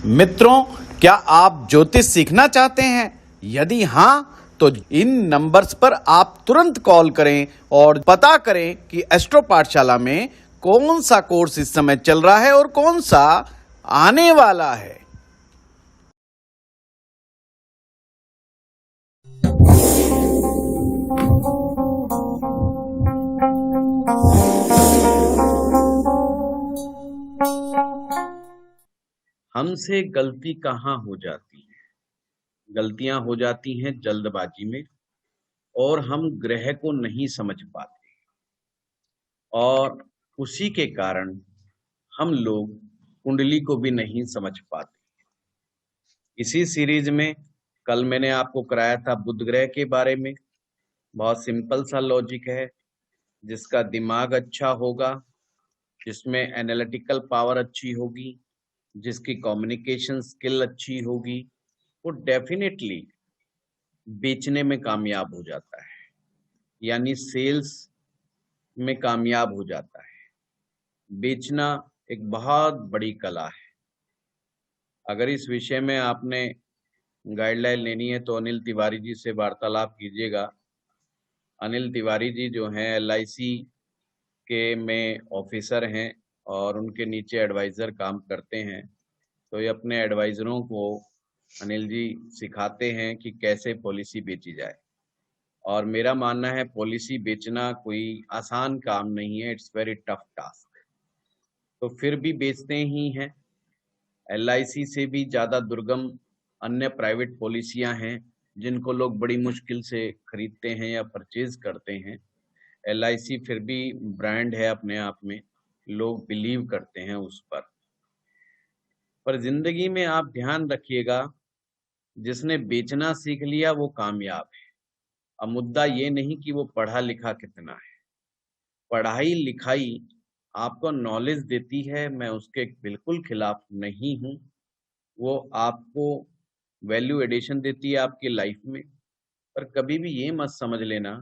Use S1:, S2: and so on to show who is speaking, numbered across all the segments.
S1: मित्रों, क्या आप ज्योतिष सीखना चाहते हैं? यदि हाँ, तो इन नंबर्स पर आप तुरंत कॉल करें और पता करें कि एस्ट्रो पाठशाला में कौन सा कोर्स इस समय चल रहा है और कौन सा आने वाला है। हमसे गलती कहाँ हो जाती है? गलतियां हो जाती हैं जल्दबाजी में, और हम ग्रह को नहीं समझ पाते, और उसी के कारण हम लोग कुंडली को भी नहीं समझ पाते। इसी सीरीज में कल मैंने आपको कराया था बुध ग्रह के बारे में। बहुत सिंपल सा लॉजिक है, जिसका दिमाग अच्छा होगा, जिसमें एनालिटिकल पावर अच्छी होगी, जिसकी कम्युनिकेशन स्किल अच्छी होगी, वो डेफिनेटली बेचने में कामयाब हो जाता है, यानी सेल्स में कामयाब हो जाता है। बेचना एक बहुत बड़ी कला है। अगर इस विषय में आपने गाइडलाइन लेनी है तो अनिल तिवारी जी से वार्तालाप कीजिएगा। अनिल तिवारी जी जो हैं LIC के में ऑफिसर हैं और उनके नीचे एडवाइज़र काम करते हैं। तो ये अपने एडवाइज़रों को अनिल जी सिखाते हैं कि कैसे पॉलिसी बेची जाए। और मेरा मानना है पॉलिसी बेचना कोई आसान काम नहीं है, इट्स वेरी टफ टास्क। तो फिर भी बेचते ही हैं। LIC से भी ज़्यादा दुर्गम अन्य प्राइवेट पॉलिसियां हैं जिनको लोग बड़ी मुश्किल से खरीदते हैं या परचेज करते हैं। LIC फिर भी ब्रांड है अपने आप में, लोग बिलीव करते हैं उस पर जिंदगी में आप ध्यान रखिएगा, जिसने बेचना सीख लिया वो कामयाब है। अब मुद्दा ये नहीं कि वो पढ़ा लिखा कितना है। पढ़ाई लिखाई आपको नॉलेज देती है, मैं उसके बिल्कुल खिलाफ नहीं हूँ। वो आपको वैल्यू एडिशन देती है आपकी लाइफ में। पर कभी भी ये मत समझ लेना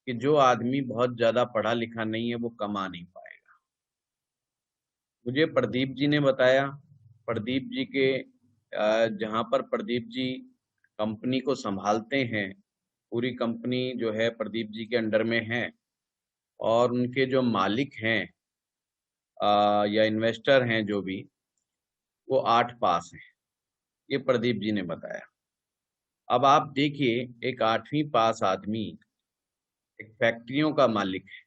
S1: कि जो आदमी बहुत ज़्यादा पढ़ा लिखा नहीं है वो कमा नहीं पाएगा। मुझे प्रदीप जी ने बताया, प्रदीप जी के जहाँ पर प्रदीप जी कंपनी को संभालते हैं, पूरी कंपनी जो है प्रदीप जी के अंडर में है, और उनके जो मालिक हैं या इन्वेस्टर हैं जो भी, वो 8 पास हैं। ये प्रदीप जी ने बताया। अब आप देखिए, एक 8वीं पास आदमी एक फैक्ट्रियों का मालिक है,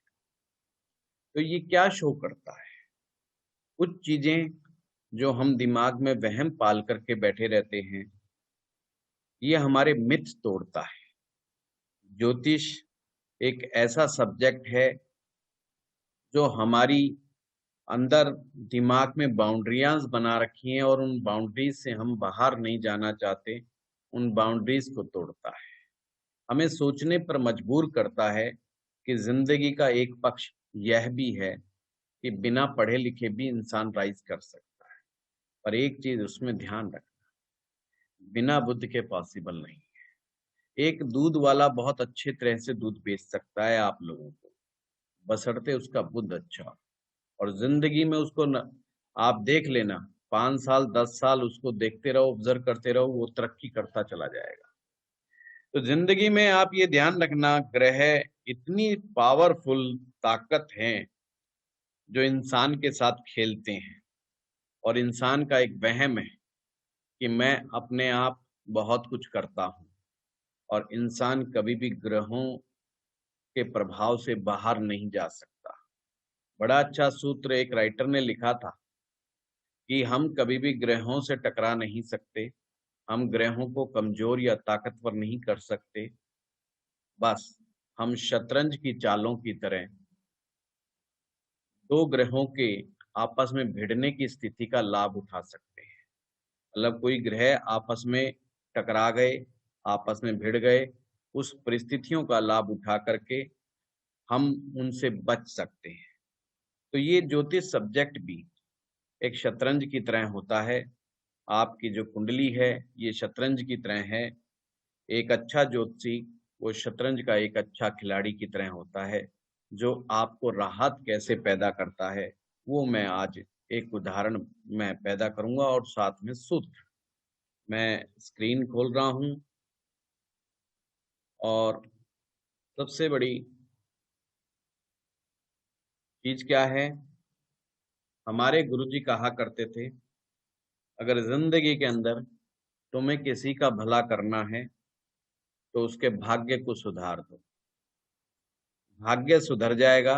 S1: तो ये क्या शो करता है? कुछ चीजें जो हम दिमाग में वहम पाल करके बैठे रहते हैं, ये हमारे मिथ तोड़ता है। ज्योतिष एक ऐसा सब्जेक्ट है जो हमारी अंदर दिमाग में बाउंड्रियाज बना रखी हैं, और उन बाउंड्रीज से हम बाहर नहीं जाना चाहते, उन बाउंड्रीज को तोड़ता है। हमें सोचने पर मजबूर करता है कि जिंदगी का एक पक्ष यह भी है कि बिना पढ़े लिखे भी इंसान राइज कर सकता है। पर एक चीज उसमें ध्यान रखना, बिना बुद्ध के पॉसिबल नहीं है। एक दूध वाला बहुत अच्छे तरह से दूध बेच सकता है आप लोगों को, बशर्ते उसका बुद्ध अच्छा हो। और जिंदगी में उसको आप देख लेना, 5 साल 10 साल उसको देखते रहो, ऑब्जर्व करते रहो, वो तरक्की करता चला जाएगा। तो जिंदगी में आप ये ध्यान रखना, ग्रह इतनी पावरफुल ताकत हैं जो इंसान के साथ खेलते हैं, और इंसान का एक वहम है कि मैं अपने आप बहुत कुछ करता हूँ, और इंसान कभी भी ग्रहों के प्रभाव से बाहर नहीं जा सकता। बड़ा अच्छा सूत्र एक राइटर ने लिखा था कि हम कभी भी ग्रहों से टकरा नहीं सकते, हम ग्रहों को कमजोर या ताकतवर नहीं कर सकते, बस हम शतरंज की चालों की तरह दो ग्रहों के आपस में भिड़ने की स्थिति का लाभ उठा सकते हैं। मतलब कोई ग्रह आपस में टकरा गए, आपस में भिड़ गए, उस परिस्थितियों का लाभ उठा करके हम उनसे बच सकते हैं। तो ये ज्योतिष सब्जेक्ट भी एक शतरंज की तरह होता है। आपकी जो कुंडली है ये शतरंज की तरह है। एक अच्छा ज्योतिषी वो शतरंज का एक अच्छा खिलाड़ी की तरह होता है। जो आपको राहत कैसे पैदा करता है वो मैं आज एक उदाहरण मैं पैदा करूंगा और साथ में सूत्र। मैं स्क्रीन खोल रहा हूं और सबसे बड़ी चीज क्या है, हमारे गुरुजी कहा करते थे, अगर जिंदगी के अंदर तुम्हें किसी का भला करना है तो उसके भाग्य को सुधार दो। भाग्य सुधर जाएगा,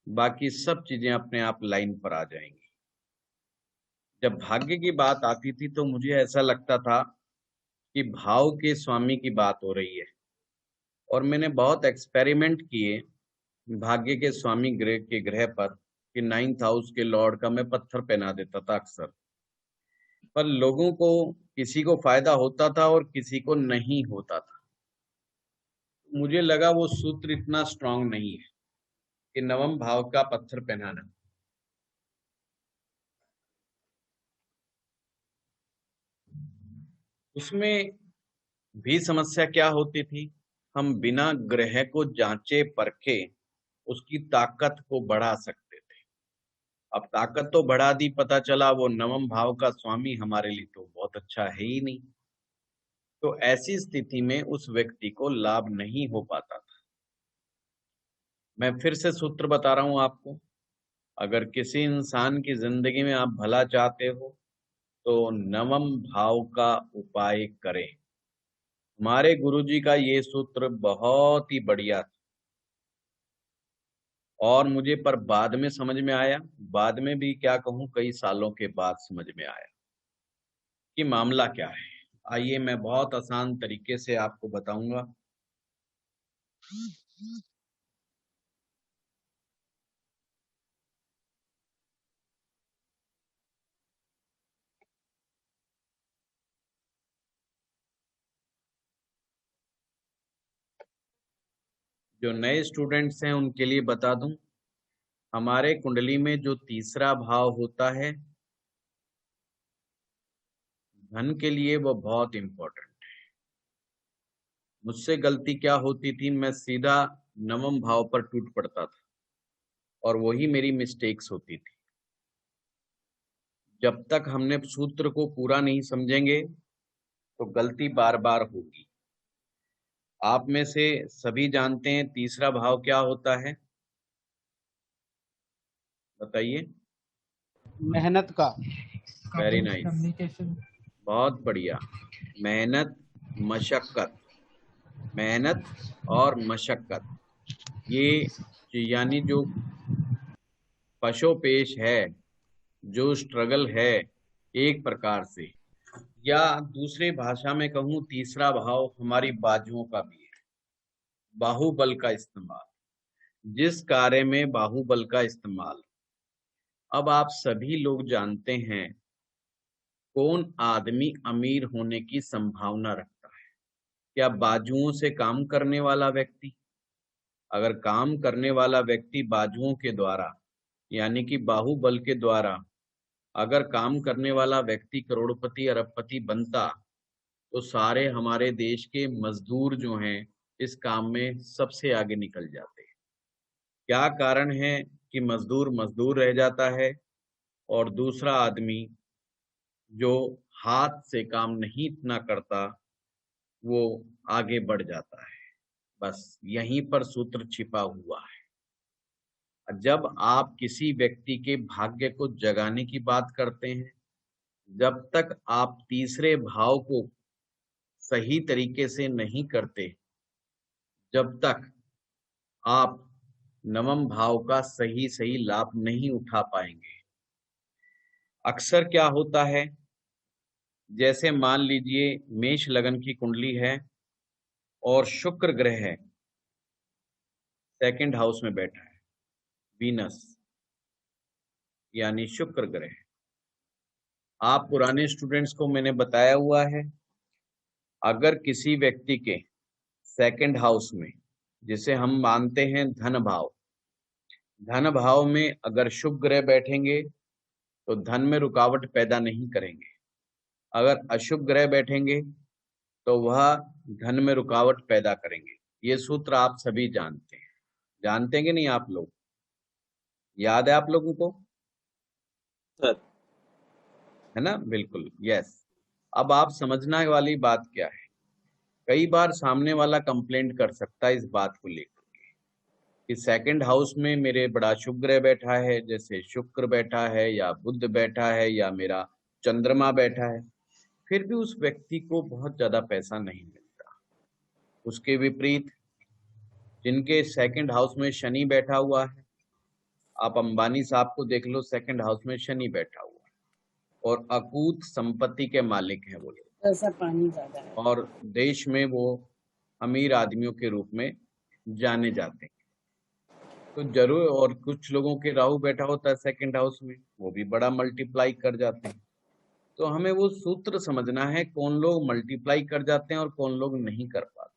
S1: बाकी सब चीजें अपने आप लाइन पर आ जाएंगी। जब भाग्य की बात आती थी तो मुझे ऐसा लगता था कि भाव के स्वामी की बात हो रही है, और मैंने बहुत एक्सपेरिमेंट किए भाग्य के स्वामी ग्रह के ग्रह पर कि 9th हाउस के लॉर्ड का मैं पत्थर पहना देता था अक्सर, पर लोगों को किसी को फायदा होता था और किसी को नहीं होता था। मुझे लगा वो सूत्र इतना स्ट्रांग नहीं है कि नवम भाव का पत्थर पहनाना। उसमें भी समस्या क्या होती थी, हम बिना ग्रह को जांचे परखे उसकी ताकत को बढ़ा सकते थे। अब ताकत तो बढ़ा दी, पता चला वो नवम भाव का स्वामी हमारे लिए तो बहुत अच्छा है ही नहीं। तो ऐसी स्थिति में उस व्यक्ति को लाभ नहीं हो पाता था। मैं फिर से सूत्र बता रहा हूं आपको, अगर किसी इंसान की जिंदगी में आप भला चाहते हो तो नवम भाव का उपाय करें। हमारे गुरुजी का ये सूत्र बहुत ही बढ़िया था और मुझे पर बाद में समझ में आया, बाद में भी क्या कहूं, कई सालों के बाद समझ में आया कि मामला क्या है। आइए मैं बहुत आसान तरीके से आपको बताऊंगा। जो नए स्टूडेंट्स हैं उनके लिए बता दूं, हमारे कुंडली में जो तीसरा भाव होता है धन के लिए, वो बहुत इंपॉर्टेंट। मुझसे गलती क्या होती थी, मैं सीधा नवम भाव पर टूट पड़ता था और वही मेरी मिस्टेक्स होती थी। जब तक हमने सूत्र को पूरा नहीं समझेंगे तो गलती बार बार होगी। आप में से सभी जानते हैं तीसरा भाव क्या होता है, बताइए।
S2: मेहनत का।
S1: वेरी नाइस, कम्युनिकेशन, बहुत बढ़िया। मेहनत, मशक्कत, मेहनत और मशक्कत, ये यानी जो पशोपेश है, जो स्ट्रगल है एक प्रकार से, या दूसरे भाषा में कहूं तीसरा भाव हमारी बाजुओं का भी है। बाहुबल का इस्तेमाल, जिस कार्य में बाहुबल का इस्तेमाल। अब आप सभी लोग जानते हैं कौन आदमी अमीर होने की संभावना रखता है? क्या बाजुओं से काम करने वाला व्यक्ति? अगर काम करने वाला व्यक्ति बाजुओं के द्वारा यानी कि बाहुबल के द्वारा अगर काम करने वाला व्यक्ति करोड़पति अरबपति बनता तो सारे हमारे देश के मजदूर जो हैं इस काम में सबसे आगे निकल जाते। क्या कारण है कि मजदूर मजदूर रह जाता है और दूसरा आदमी जो हाथ से काम नहीं इतना करता वो आगे बढ़ जाता है? बस यहीं पर सूत्र छिपा हुआ है। जब आप किसी व्यक्ति के भाग्य को जगाने की बात करते हैं, जब तक आप तीसरे भाव को सही तरीके से नहीं करते, जब तक आप नवम भाव का सही सही लाभ नहीं उठा पाएंगे। अक्सर क्या होता है, जैसे मान लीजिए मेष लगन की कुंडली है और शुक्र ग्रह है, सेकंड हाउस में बैठा है, वीनस यानी शुक्र ग्रह। आप पुराने स्टूडेंट्स को मैंने बताया हुआ है, अगर किसी व्यक्ति के सेकंड हाउस में, जिसे हम मानते हैं धन भाव, धन भाव में अगर शुभ ग्रह बैठेंगे तो धन में रुकावट पैदा नहीं करेंगे। अगर अशुभ ग्रह बैठेंगे तो वह धन में रुकावट पैदा करेंगे। ये सूत्र आप सभी जानते हैं। जानते हैं कि नहीं आप लोग? याद है आप लोगों को?
S3: सर।
S1: है ना, बिल्कुल, यस। अब आप समझना वाली बात क्या है, कई बार सामने वाला कंप्लेंट कर सकता है इस बात को लेकर कि सेकंड हाउस में मेरे बड़ा शुभ ग्रह बैठा है, जैसे शुक्र बैठा है या बुध बैठा है या मेरा चंद्रमा बैठा है, फिर भी उस व्यक्ति को बहुत ज्यादा पैसा नहीं मिलता। उसके विपरीत जिनके सेकंड हाउस में शनि बैठा हुआ है, आप अंबानी साहब को देख लो, सेकंड हाउस में शनि बैठा हुआ है और अकूत संपत्ति के मालिक हैं वो लोग,
S2: ऐसा पानी ज्यादा है।
S1: और देश में वो अमीर आदमियों के रूप में जाने जाते हैं। तो जरूर, और कुछ लोगों के राहु बैठा होता है सेकंड हाउस में, वो भी बड़ा मल्टीप्लाई कर जाते हैं। तो हमें वो सूत्र समझना है, कौन लोग मल्टीप्लाई कर जाते हैं और कौन लोग नहीं कर पाते।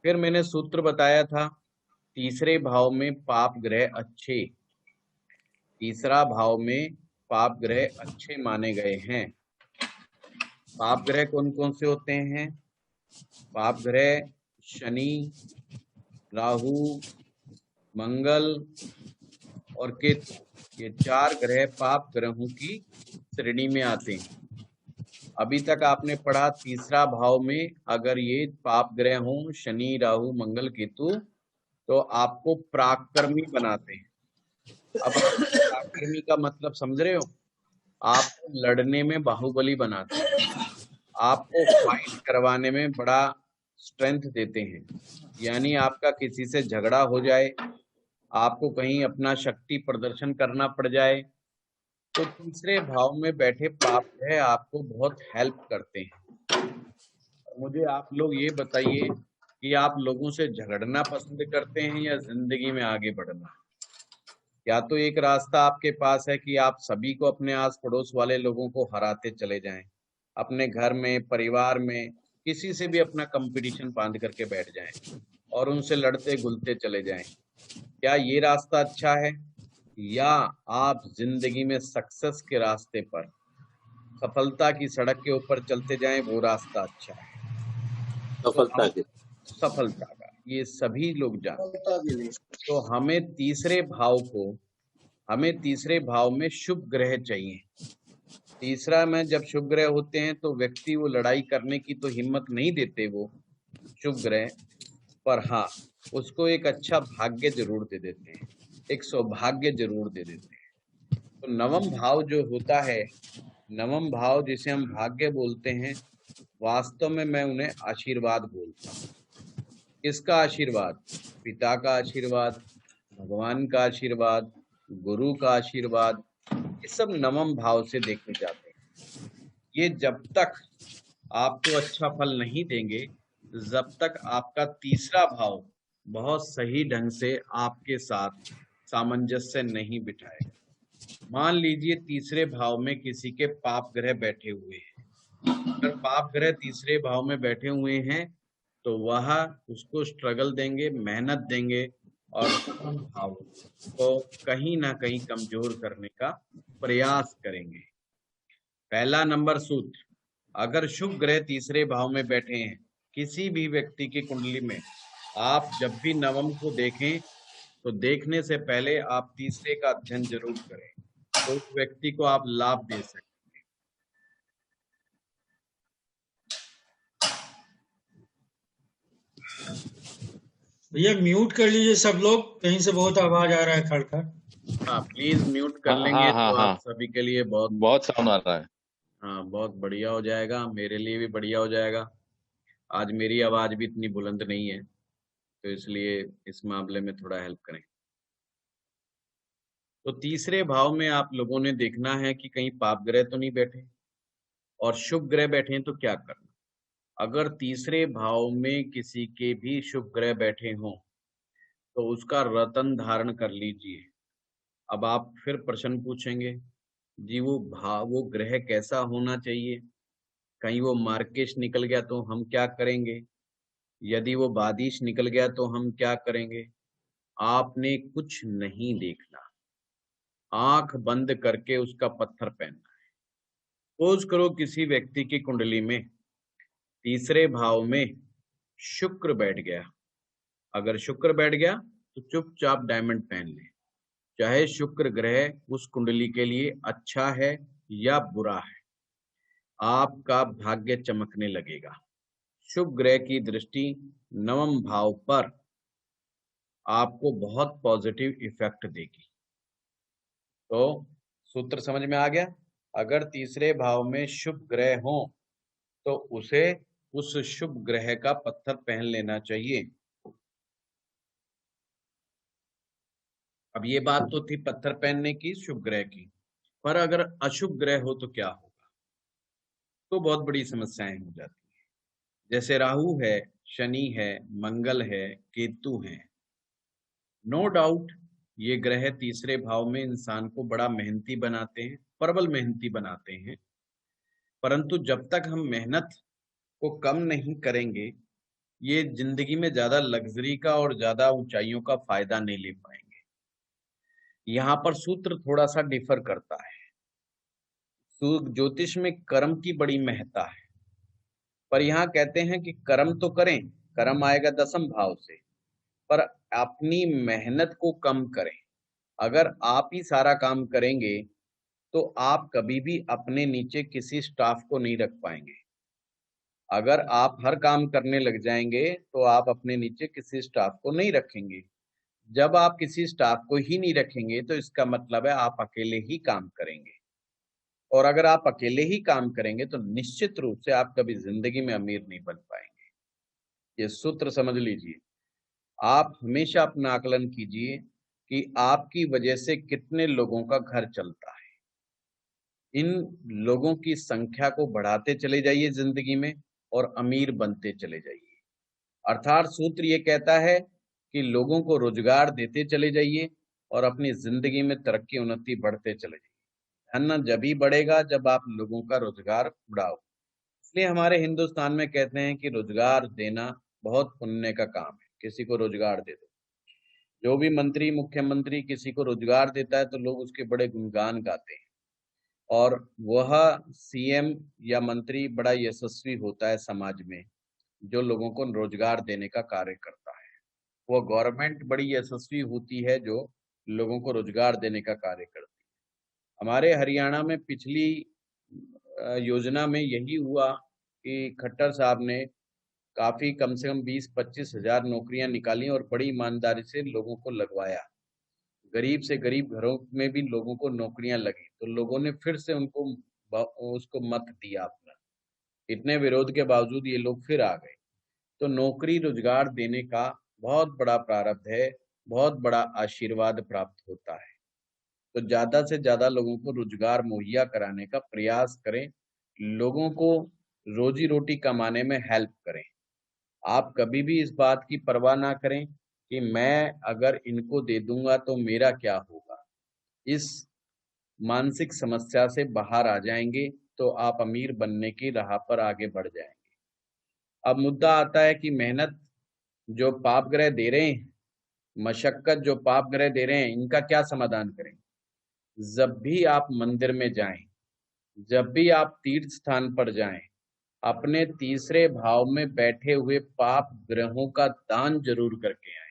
S1: फिर मैंने सूत्र बताया था, तीसरे भाव में पाप ग्रह अच्छे, तीसरा भाव में पाप ग्रह अच्छे माने गए हैं। पाप ग्रह कौन कौन से होते हैं? पाप ग्रह शनि, राहु, मंगल और केतु, ये 4 ग्रह पाप ग्रहों की श्रेणी में आते हैं। अभी तक आपने पढ़ा तीसरा भाव में अगर ये पाप ग्रह हों, शनि, राहु, मंगल, केतु, तो आपको पराक्रमी बनाते हैं। अब आप पराक्रमी का मतलब समझ रहे हो? आपको लड़ने में बाहुबली बनाते हैं, आपको फाइट करवाने में बड़ा स्ट्रेंथ देते हैं। यानी आपका किसी से झगड़ा हो जाए, आपको कहीं अपना शक्ति प्रदर्शन करना पड़ जाए, तो तीसरे भाव में बैठे पाप है आपको बहुत हेल्प करते हैं। मुझे आप लोग ये बताइए कि आप लोगों से झगड़ना पसंद करते हैं या जिंदगी में आगे बढ़ना? या तो एक रास्ता आपके पास है कि आप सभी को, अपने आस पड़ोस वाले लोगों को हराते चले जाएं, अपने घर में, परिवार में किसी से भी अपना कंपटीशन बांध करके बैठ जाएं और उनसे लड़ते घुलते चले जाएं। क्या ये रास्ता अच्छा है? या आप जिंदगी में सक्सेस के रास्ते पर, सफलता की सड़क के ऊपर चलते जाएं, वो रास्ता अच्छा है? तो
S3: सफलता
S1: हम
S3: के।
S1: सफलता का, ये सभी लोग जानते हैं। तो हमें तीसरे भाव में शुभ ग्रह चाहिए। तीसरा में जब शुभ ग्रह होते हैं तो व्यक्ति वो लड़ाई करने की तो हिम्मत नहीं देते वो शुभ ग्रह, पर हाँ, उसको एक अच्छा भाग्य जरूर दे देते हैं, एक सौभाग्य जरूर दे देते हैं। तो नवम भाव जो होता है, नवम भाव जिसे हम भाग्य बोलते हैं, वास्तव में मैं उन्हें आशीर्वाद बोलता हूँ। किसका आशीर्वाद? पिता का आशीर्वाद, भगवान का आशीर्वाद, गुरु का आशीर्वाद, ये सब नवम भाव से देखे जाते हैं। ये जब तक आपको अच्छा फल नहीं देंगे, जब तक आपका तीसरा भाव बहुत सही ढंग से आपके साथ सामंजस्य नहीं बिठाएगा। मान लीजिए तीसरे भाव में किसी के पाप ग्रह बैठे हुए हैं, अगर पाप ग्रह तीसरे भाव में बैठे हुए हैं तो वह उसको स्ट्रगल देंगे, मेहनत देंगे और नवम भाव को कहीं ना कहीं कमजोर करने का प्रयास करेंगे। पहला नंबर सूत्र, अगर शुभ ग्रह तीसरे भाव में बैठे हैं किसी भी व्यक्ति की कुंडली में, आप जब भी नवम को देखें तो देखने से पहले आप तीसरे का अध्ययन जरूर करें, तो उस व्यक्ति को आप लाभ दे सकते।
S4: भैया म्यूट कर लीजिए सब लोग, कहीं से बहुत आवाज आ रहा है खड़खड़।
S1: हाँ, प्लीज म्यूट कर
S3: हाँ
S1: लेंगे
S3: हाँ
S1: तो
S3: हाँ,
S1: आप सभी के लिए बहुत,
S3: बहुत साउंड आ रहा है।
S1: हाँ, बहुत बढ़िया हो जाएगा, मेरे लिए भी बढ़िया हो जाएगा। आज मेरी आवाज भी इतनी बुलंद नहीं है, तो इसलिए इस मामले में थोड़ा हेल्प करें। तो तीसरे भाव में आप लोगों ने देखना है कि कहीं पाप ग्रह तो नहीं बैठे, और शुभ ग्रह बैठे हैं तो क्या करना। अगर तीसरे भाव में किसी के भी शुभ ग्रह बैठे हों तो उसका रतन धारण कर लीजिए। अब आप फिर प्रश्न पूछेंगे, जी वो ग्रह कैसा होना चाहिए? कहीं वो मार्केश निकल गया तो हम क्या करेंगे? यदि वो बादिश निकल गया तो हम क्या करेंगे? आपने कुछ नहीं देखना, आंख बंद करके उसका पत्थर पहनना है। सपोज करो किसी व्यक्ति की कुंडली में तीसरे भाव में शुक्र बैठ गया, अगर शुक्र बैठ गया तो चुपचाप डायमंड पहन ले, चाहे शुक्र ग्रह उस कुंडली के लिए अच्छा है या बुरा है, आपका भाग्य चमकने लगेगा। शुभ ग्रह की दृष्टि नवम भाव पर आपको बहुत पॉजिटिव इफेक्ट देगी। तो सूत्र समझ में आ गया? अगर तीसरे भाव में शुभ ग्रह हो तो उसे उस शुभ ग्रह का पत्थर पहन लेना चाहिए। अब ये बात तो थी पत्थर पहनने की, शुभ ग्रह की, पर अगर अशुभ ग्रह हो तो क्या होगा? तो बहुत बड़ी समस्याएं हो जाती हैं। जैसे राहु है, शनि है, मंगल है, केतु है। नो डाउट ये ग्रह तीसरे भाव में इंसान को बड़ा मेहनती बनाते हैं, प्रबल मेहनती बनाते हैं। परंतु जब तक हम मेहनत को कम नहीं करेंगे, ये जिंदगी में ज्यादा लग्जरी का और ज्यादा ऊंचाइयों का फायदा नहीं ले पाएंगे। यहाँ पर सूत्र थोड़ा सा डिफर करता है। ज्योतिष में कर्म की बड़ी महत्ता है, पर यहाँ कहते हैं कि कर्म तो करें, कर्म आएगा दसम भाव से, पर अपनी मेहनत को कम करें। अगर आप ही सारा काम करेंगे तो आप कभी भी अपने नीचे किसी स्टाफ को नहीं रख पाएंगे। अगर आप हर काम करने लग जाएंगे तो आप अपने नीचे किसी स्टाफ को नहीं रखेंगे। जब आप किसी स्टाफ को ही नहीं रखेंगे तो इसका मतलब है आप अकेले ही काम करेंगे, और अगर आप अकेले ही काम करेंगे तो निश्चित रूप से आप कभी जिंदगी में अमीर नहीं बन पाएंगे। ये सूत्र समझ लीजिए। आप हमेशा अपना आकलन कीजिए कि आपकी वजह से कितने लोगों का घर चलता है। इन लोगों की संख्या को बढ़ाते चले जाइए जिंदगी में और अमीर बनते चले जाइए। अर्थात सूत्र ये कहता है कि लोगों को रोजगार देते चले जाइए और अपनी जिंदगी में तरक्की उन्नति बढ़ते चले जाइए। धन जब ही बढ़ेगा जब आप लोगों का रोजगार बढ़ाओ। इसलिए हमारे हिंदुस्तान में कहते हैं कि रोजगार देना बहुत पुण्य का काम है। किसी को रोजगार दे दो। जो भी मंत्री मुख्यमंत्री किसी को रोजगार देता है तो लोग उसके बड़े गुणगान गाते हैं, और वह सीएम या मंत्री बड़ा यशस्वी होता है समाज में जो लोगों को रोजगार देने का कार्य करता है। वह गवर्नमेंट बड़ी यशस्वी होती है जो लोगों को रोजगार देने का कार्य करती है। हमारे हरियाणा में पिछली योजना में यही हुआ कि खट्टर साहब ने काफी कम से कम 20-25 हजार नौकरियां निकाली और बड़ी ईमानदारी से लोगों को लगवाया। गरीब से गरीब घरों में भी लोगों को नौकरियां लगी तो लोगों ने फिर से उसको मत दिया अपना। इतने विरोध के बावजूद ये लोग फिर आ गए। तो नौकरी रोजगार देने का बहुत बड़ा प्रारब्ध है, बहुत बड़ा आशीर्वाद प्राप्त होता है। तो ज्यादा से ज्यादा लोगों को रोजगार मुहैया कराने का प्रयास करें, लोगों को रोजी रोटी कमाने में हेल्प करें। आप कभी भी इस बात की परवाह ना करें कि मैं अगर इनको दे दूंगा तो मेरा क्या होगा। इस मानसिक समस्या से बाहर आ जाएंगे तो आप अमीर बनने की राह पर आगे बढ़ जाएंगे। अब मुद्दा आता है कि मेहनत जो पाप ग्रह दे रहे हैं, मशक्कत जो पाप ग्रह दे रहे हैं, इनका क्या समाधान करें? जब भी आप मंदिर में जाएं, जब भी आप तीर्थ स्थान पर जाएं, अपने तीसरे भाव में बैठे हुए पाप ग्रहों का दान जरूर करके आए।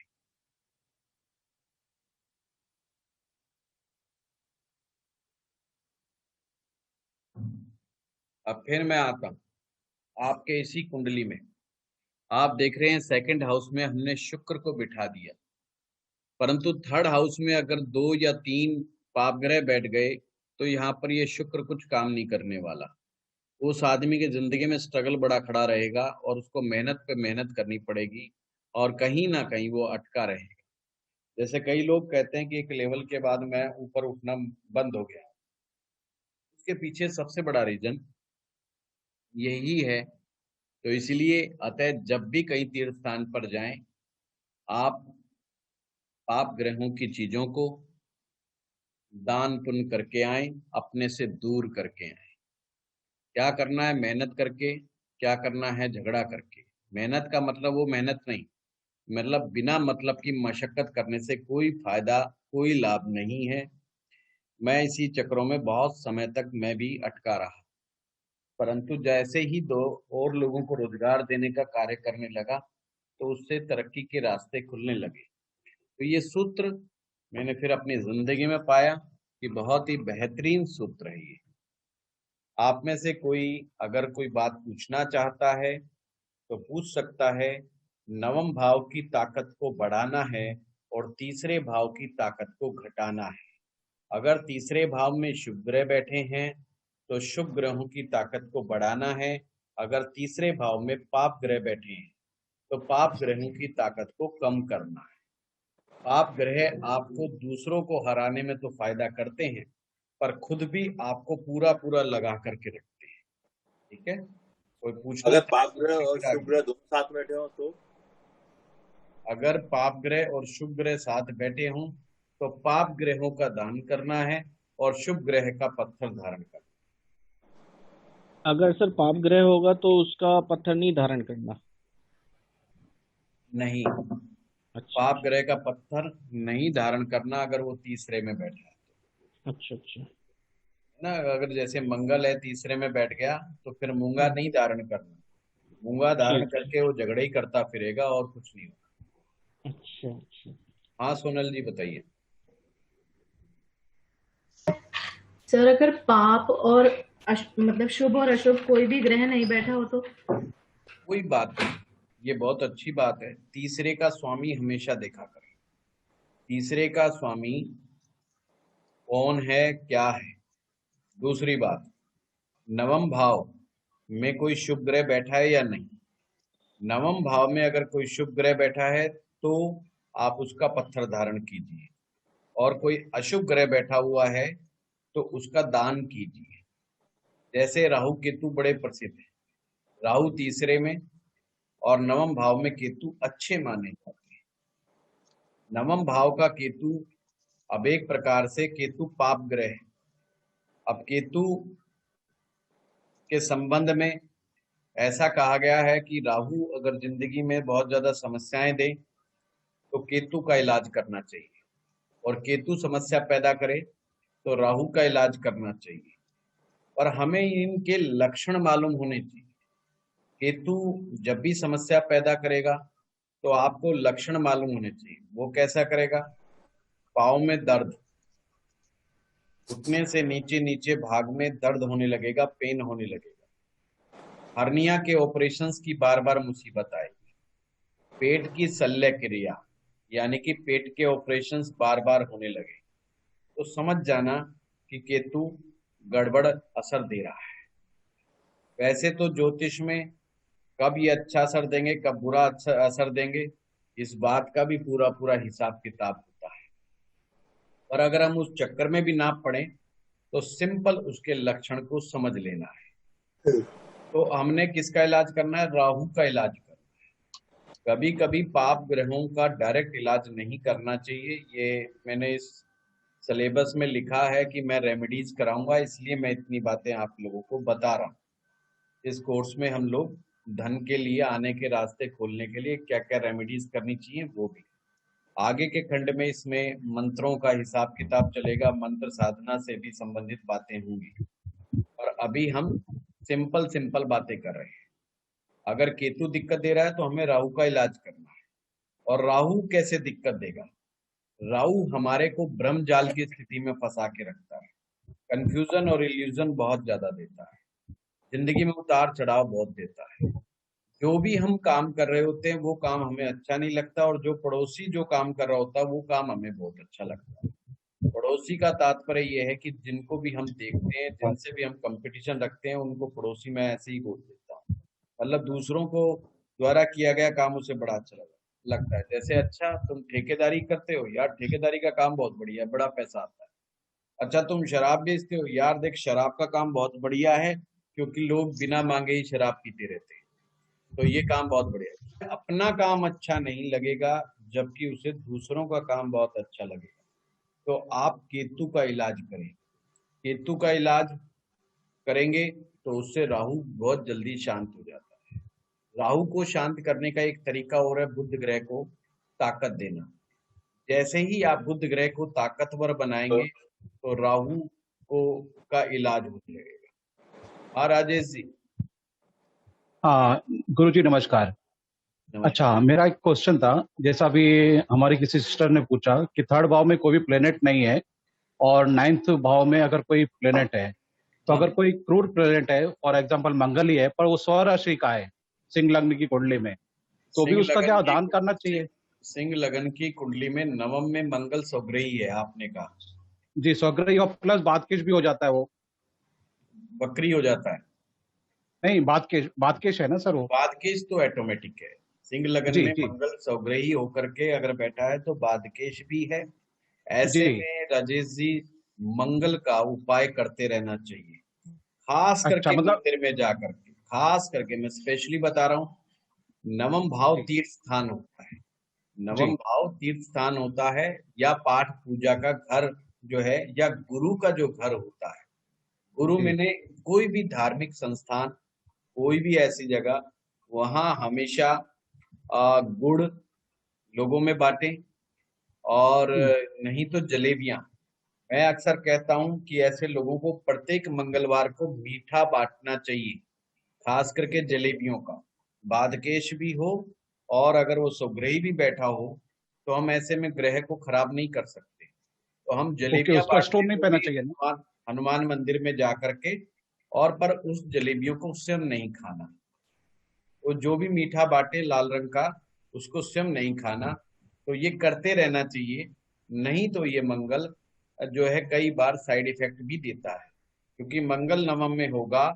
S1: अब फिर मैं आता हूं आपके इसी कुंडली में। आप देख रहे हैं सेकंड हाउस में हमने शुक्र को बिठा दिया, परंतु थर्ड हाउस में अगर 2 या 3 पाप ग्रह बैठ गए तो यहाँ पर ये शुक्र कुछ काम नहीं करने वाला। उस आदमी की जिंदगी में स्ट्रगल बड़ा खड़ा रहेगा और उसको मेहनत पे मेहनत करनी पड़ेगी और कहीं ना कहीं वो अटका रहेगा। जैसे कई लोग कहते हैं कि एक लेवल के बाद मैं ऊपर उठना बंद हो गया, उसके पीछे सबसे बड़ा रीजन यही है। तो इसलिए अतः जब भी कहीं तीर्थ स्थान पर जाएं, आप पाप ग्रहों की चीजों को दान पुण्य करके आए, अपने से दूर करके आए। क्या करना है? मेहनत करके। क्या करना है? झगड़ा करके। मेहनत का मतलब वो मेहनत नहीं, मतलब बिना मतलब की मशक्कत करने से कोई फायदा, कोई लाभ नहीं है। मैं इसी चक्रों में बहुत समय तक मैं भी अटका रहा, परंतु जैसे ही 2 और लोगों को रोजगार देने का कार्य करने लगा तो उससे तरक्की के रास्ते खुलने लगे। तो ये सूत्र मैंने फिर अपनी जिंदगी में पाया कि बहुत ही बेहतरीन सूत्र है ये। आप में से कोई अगर कोई बात पूछना चाहता है तो पूछ सकता है। नवम भाव की ताकत को बढ़ाना है और तीसरे भाव की ताकत को घटाना है। अगर तीसरे भाव में शुभ ग्रह बैठे हैं तो शुभ ग्रहों की ताकत को बढ़ाना है। अगर तीसरे भाव में पाप ग्रह बैठे हैं तो पाप ग्रहों की ताकत को कम करना है। पाप ग्रह आपको दूसरों को हराने में तो फायदा करते हैं, पर खुद भी आपको पूरा पूरा लगा करके रखते हैं। ठीक है, कोई पूछना
S3: अगर
S1: चाहे
S3: पाप ग्रह और शुभ ग्रह दोनों साथ बैठे हो तो?
S1: अगर पाप ग्रह और शुभ ग्रह साथ बैठे हों तो पाप ग्रहों का दान करना है और शुभ ग्रह का पत्थर धारण करना।
S2: अगर सर पाप ग्रह होगा तो उसका पत्थर नहीं धारण करना।
S1: नहीं,
S2: अच्छा
S1: पाप ग्रह का पत्थर नहीं धारण करना अगर वो तीसरे में बैठा है।
S2: अच्छा अच्छा।
S1: ना, अगर जैसे मंगल है तीसरे में बैठ गया तो फिर मूंगा नहीं धारण करना। मूंगा धारण
S2: ठीक है।
S1: करके वो झगड़े ही करता फिरेगा और कुछ नहीं होगा।
S2: अच्छा अच्छा।
S1: हाँ सोनल जी बताइए।
S5: सर अगर पाप और मतलब शुभ और अशुभ कोई भी ग्रह नहीं बैठा हो तो?
S1: कोई बात नहीं, ये बहुत अच्छी बात है। तीसरे का स्वामी हमेशा देखा करें। तीसरे का स्वामी कौन है, क्या है। दूसरी बात, नवम भाव में कोई शुभ ग्रह बैठा है या नहीं। नवम भाव में अगर कोई शुभ ग्रह बैठा है तो आप उसका पत्थर धारण कीजिए, और कोई अशुभ ग्रह बैठा हुआ है तो उसका दान कीजिए। जैसे राहु केतु बड़े प्रसिद्ध हैं। राहु तीसरे में और नवम भाव में केतु अच्छे माने जाते हैं। नवम भाव का केतु अब एक प्रकार से केतु पाप ग्रह है। अब केतु के संबंध में ऐसा कहा गया है कि राहु अगर जिंदगी में बहुत ज्यादा समस्याएं दे तो केतु का इलाज करना चाहिए, और केतु समस्या पैदा करे तो राहु का इलाज करना चाहिए। और हमें इनके लक्षण मालूम होने चाहिए। केतु जब भी समस्या पैदा करेगा तो आपको लक्षण मालूम होने चाहिए। वो कैसा करेगा? पाँव में दर्द, घुटने से नीचे नीचे भाग में दर्द होने लगेगा, पेन होने लगेगा। हर्निया के ऑपरेशंस की बार बार मुसीबत आएगी। पेट की शल्य क्रिया यानी कि पेट के ऑपरेशंस बार बार होने लगे तो समझ जाना कि केतु गड़बड़ असर दे रहा है। वैसे तो ज्योतिष में कब ये अच्छा असर देंगे कब बुरा असर देंगे, इस बात का भी पूरा पूरा हिसाब किताब होता है। और अगर हम उस चक्कर में भी ना पड़े तो सिंपल उसके लक्षण को समझ लेना है। तो हमने किसका इलाज करना है? राहु का इलाज करना है। कभी कभी पाप ग्रहों का डायरेक्ट इलाज नहीं करना चाहिए। ये मैंने इस सिलेबस में लिखा है कि मैं रेमेडीज कराऊंगा, इसलिए मैं इतनी बातें आप लोगों को बता रहा हूँ। इस कोर्स में हम लोग धन के लिए आने के रास्ते खोलने के लिए क्या क्या रेमेडीज करनी चाहिए वो भी आगे के खंड में, इसमें मंत्रों का हिसाब किताब चलेगा, मंत्र साधना से भी संबंधित बातें होंगी। और अभी हम सिंपल सिंपल बातें कर रहे हैं। अगर केतु दिक्कत दे रहा है तो हमें राहु का इलाज करना है। और राहु कैसे दिक्कत देगा? राहु हमारे को ब्रह्म जाल की स्थिति में फंसा के रखता है, कंफ्यूजन और इल्यूजन बहुत ज्यादा देता है, जिंदगी में उतार चढ़ाव बहुत देता है। जो भी हम काम कर रहे होते हैं वो काम हमें अच्छा नहीं लगता, और जो पड़ोसी जो काम कर रहा होता है वो काम हमें बहुत अच्छा लगता है। पड़ोसी का तात्पर्य ये है कि जिनको भी हम देखते हैं, जिनसे भी हम कंपटीशन रखते हैं, उनको पड़ोसी मैं ऐसे ही बोल देता हूँ। मतलब दूसरों को द्वारा किया गया काम उसे बड़ा अच्छा लगता है। जैसे अच्छा तुम ठेकेदारी करते हो, यार ठेकेदारी का काम बहुत बढ़िया है, बड़ा पैसा आता है। अच्छा तुम शराब बेचते हो, यार देख शराब का काम बहुत बढ़िया है, क्योंकि लोग बिना मांगे ही शराब पीते रहते हैं, तो ये काम बहुत बढ़िया है। अपना काम अच्छा नहीं लगेगा जबकि उसे दूसरों का काम बहुत अच्छा लगेगा। तो आप केतु का इलाज करें। केतु का इलाज करेंगे तो उससे राहु बहुत जल्दी शांत हो जाता है। राहु को शांत करने का एक तरीका और है बुध ग्रह को ताकत देना। जैसे ही आप बुध ग्रह को ताकतवर बनाएंगे तो राहु को का इलाज होने लगेगा। हाँ राजेश जी।
S6: गुरु जी नमस्कार।
S1: नमस्कार।
S6: अच्छा, मेरा एक क्वेश्चन था। जैसा अभी हमारी किसी सिस्टर ने पूछा कि थर्ड भाव में कोई भी प्लेनेट नहीं है और नाइन्थ भाव में अगर कोई प्लेनेट है, तो
S1: हाँ,
S6: अगर कोई क्रूर प्लेनेट है, फॉर एग्जांपल मंगल ही है, पर वो स्व राशि का है, सिंह लग्न की कुंडली में, तो भी
S1: सिंह
S6: उसका
S1: लगन
S6: क्या
S1: की
S6: दान करना चाहिए?
S1: सिंह लगन की कुंडली में नवम में मंगल स्वग्रही है, आपने कहा
S6: जी, स्वग्रही और प्लस बातकेश भी हो जाता है वो।
S1: बकरी हो जाता है।
S6: नहीं, बातकेश है ना सर वो।
S1: बादकेश तो ऑटोमेटिक है। सिंह लगन
S6: जी
S1: में
S6: जी
S1: मंगल स्वग्रही होकर के अगर बैठा है तो बादकेश भी है। ऐसे
S6: जी।
S1: में राजेश जी, मंगल का उपाय करते रहना चाहिए, खास
S6: अच्छा,
S1: करके
S6: मतलब
S1: मंदिर में जाकर के। खास करके मैं स्पेशली बता रहा हूँ, नवम भाव
S6: जी
S1: तीर्थ स्थान होता है। नवम
S6: जी
S1: भाव तीर्थ स्थान होता है, या पाठ पूजा का घर जो है, या गुरु का जो घर होता है। गुरु
S6: जी
S1: मैंने कोई भी धार्मिक संस्थान, कोई भी ऐसी जगह, वहां हमेशा गुड़ लोगों में बांटे, और
S6: हम्म,
S1: नहीं तो जलेबियां। मैं अक्सर कहता हूं कि ऐसे लोगों को प्रत्येक मंगलवार को मीठा बांटना चाहिए, खास करके जलेबियों का। बादकेश भी हो और अगर वो स्वग्रही भी बैठा हो, तो हम ऐसे में ग्रह को खराब नहीं कर सकते। तो हम
S6: ओके,
S1: जलेबियां
S6: उसको
S1: बांटते
S6: स्टोन नहीं
S1: वो
S6: पहना
S1: भी
S6: चाहिए ना?
S1: हनुमान हनुमान मंदिर में जा करके, और पर उस जलेबियों को स्वयं नहीं खाना। वो जो भी मीठा बांटे लाल रंग का, उसको स्वयं नहीं खाना। तो ये करते रहना चाहिए। नहीं तो ये मंगल जो है कई बार साइड इफेक्ट भी देता है, क्योंकि मंगल नवम में होगा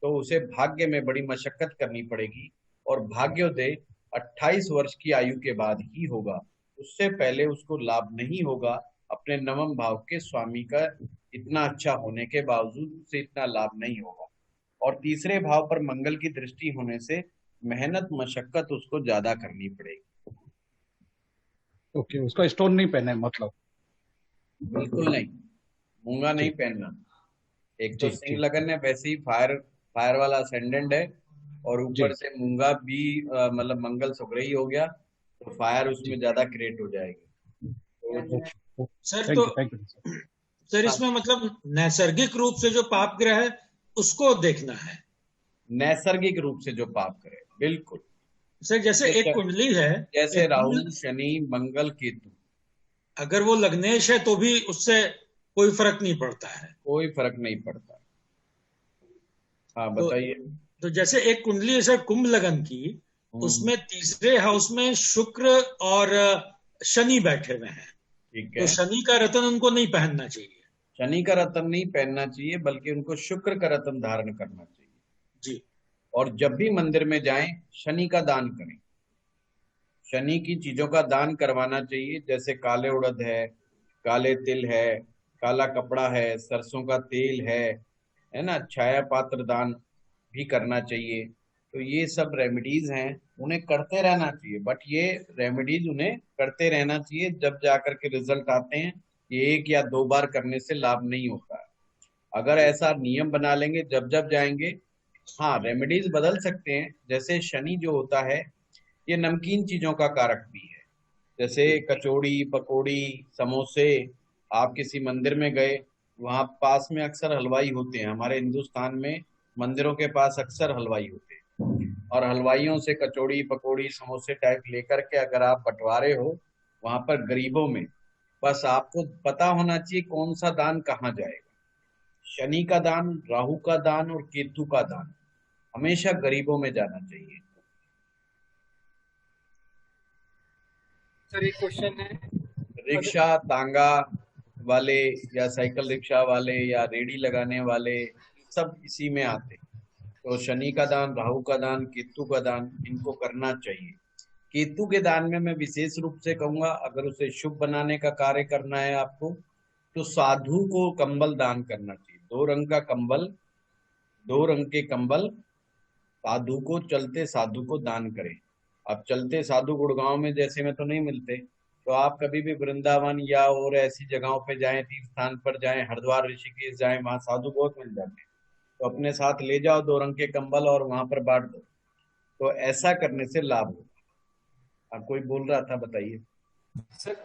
S1: तो उसे भाग्य में बड़ी मशक्कत करनी पड़ेगी, और भाग्योदय 28 वर्ष की आयु के बाद ही होगा। उससे पहले उसको लाभ नहीं होगा। अपने नवम भाव के स्वामी का इतना अच्छा होने के बावजूद उसे इतना लाभ नहीं होगा। और तीसरे भाव पर मंगल की दृष्टि होने से मेहनत मशक्कत उसको ज्यादा करनी पड़ेगी।
S6: ओके, उसका स्टोन नहीं पहने मतलब।
S1: बिल्कुल नहीं, मूंगा नहीं
S6: जी
S1: पहनना। एक तो
S6: जी
S1: सिंह
S6: जी।
S1: लगन है, वैसे ही फायर फायर वाला असेंडेंट है, और ऊपर
S6: जी
S1: से मूंगा भी मतलब मंगल सुग्रही हो गया, तो फायर उसमें
S6: जी।
S1: ज्यादा क्रिएट हो जाएगी। तो
S6: ओके,
S4: सर तो
S6: थैंक यू सर।
S4: सर
S1: हाँ,
S4: इसमें मतलब नैसर्गिक रूप से जो पाप ग्रह है उसको देखना है।
S1: नैसर्गिक रूप से जो पाप करे, बिल्कुल।
S4: सर जैसे एक
S1: जैसे
S4: कुंडली है,
S1: जैसे
S4: एक
S1: राहु
S4: कुंडली
S1: शनि मंगल केतु,
S4: अगर वो लग्नेश है तो भी उससे कोई फर्क नहीं पड़ता है।
S1: कोई फर्क नहीं पड़ता। हाँ,
S4: तो
S1: बताइए।
S4: तो जैसे एक कुंडली है सर कुंभ लगन की,
S1: हम्म,
S4: उसमें तीसरे हाउस में शुक्र और शनि बैठे हुए हैं,
S1: ठीक
S4: तो
S1: है।
S4: शनि का रतन उनको नहीं पहनना चाहिए।
S1: शनि का रत्न नहीं पहनना चाहिए, बल्कि उनको शुक्र का रत्न धारण करना चाहिए।
S4: जी।
S1: और जब भी मंदिर में जाएं, शनि का दान करें। शनि की चीजों का दान करवाना चाहिए, जैसे काले उड़द है, काले तिल है, काला कपड़ा है, सरसों का तेल है ना। छाया पात्र दान भी करना चाहिए। तो ये सब रेमेडीज हैं, उन्हें करते रहना चाहिए। बट ये रेमेडीज उन्हें करते रहना चाहिए, जब जाकर के रिजल्ट आते हैं। ये एक या दो बार करने से लाभ नहीं होता है। अगर ऐसा नियम बना लेंगे जब जब जाएंगे, हाँ रेमेडीज बदल सकते हैं। जैसे शनि जो होता है, ये नमकीन चीजों का कारक भी है। जैसे कचौड़ी पकौड़ी समोसे, आप किसी मंदिर में गए, वहां पास में अक्सर हलवाई होते हैं। हमारे हिंदुस्तान में मंदिरों के पास अक्सर हलवाई होते हैं, और हलवाइयों से कचौड़ी पकौड़ी समोसे टाइप लेकर के अगर आप बंटवारे हो वहां पर गरीबों में, बस आपको पता होना चाहिए कौन सा दान कहाँ जाएगा। शनि का दान, राहु का दान और केतु का दान हमेशा गरीबों में जाना चाहिए।
S7: सर एक क्वेश्चन है। अगर
S1: रिक्शा तांगा वाले, या साइकिल रिक्शा वाले, या रेडी लगाने वाले, सब इसी में आते हैं। तो शनि का दान, राहु का दान, केतु का दान, इनको करना चाहिए। केतु के दान में मैं विशेष रूप से कहूंगा, अगर उसे शुभ बनाने का कार्य करना है आपको, तो साधु को कंबल दान करना चाहिए। दो रंग का कंबल, दो रंग के कंबल साधु को, चलते साधु को दान करें। अब चलते साधु गुड़गांव में जैसे में तो नहीं मिलते, तो आप कभी भी वृंदावन या और ऐसी जगहों पे जाएं, तीर्थ स्थान पर जाएं, हरिद्वार ऋषिकेश जाएं, वहां साधु बहुत मिल जाते हैं। तो अपने साथ ले जाओ दो रंग के कंबल और वहां पर बांट दो। तो ऐसा करने से लाभ होगा। अब कोई बोल रहा था, बताइए।
S7: सर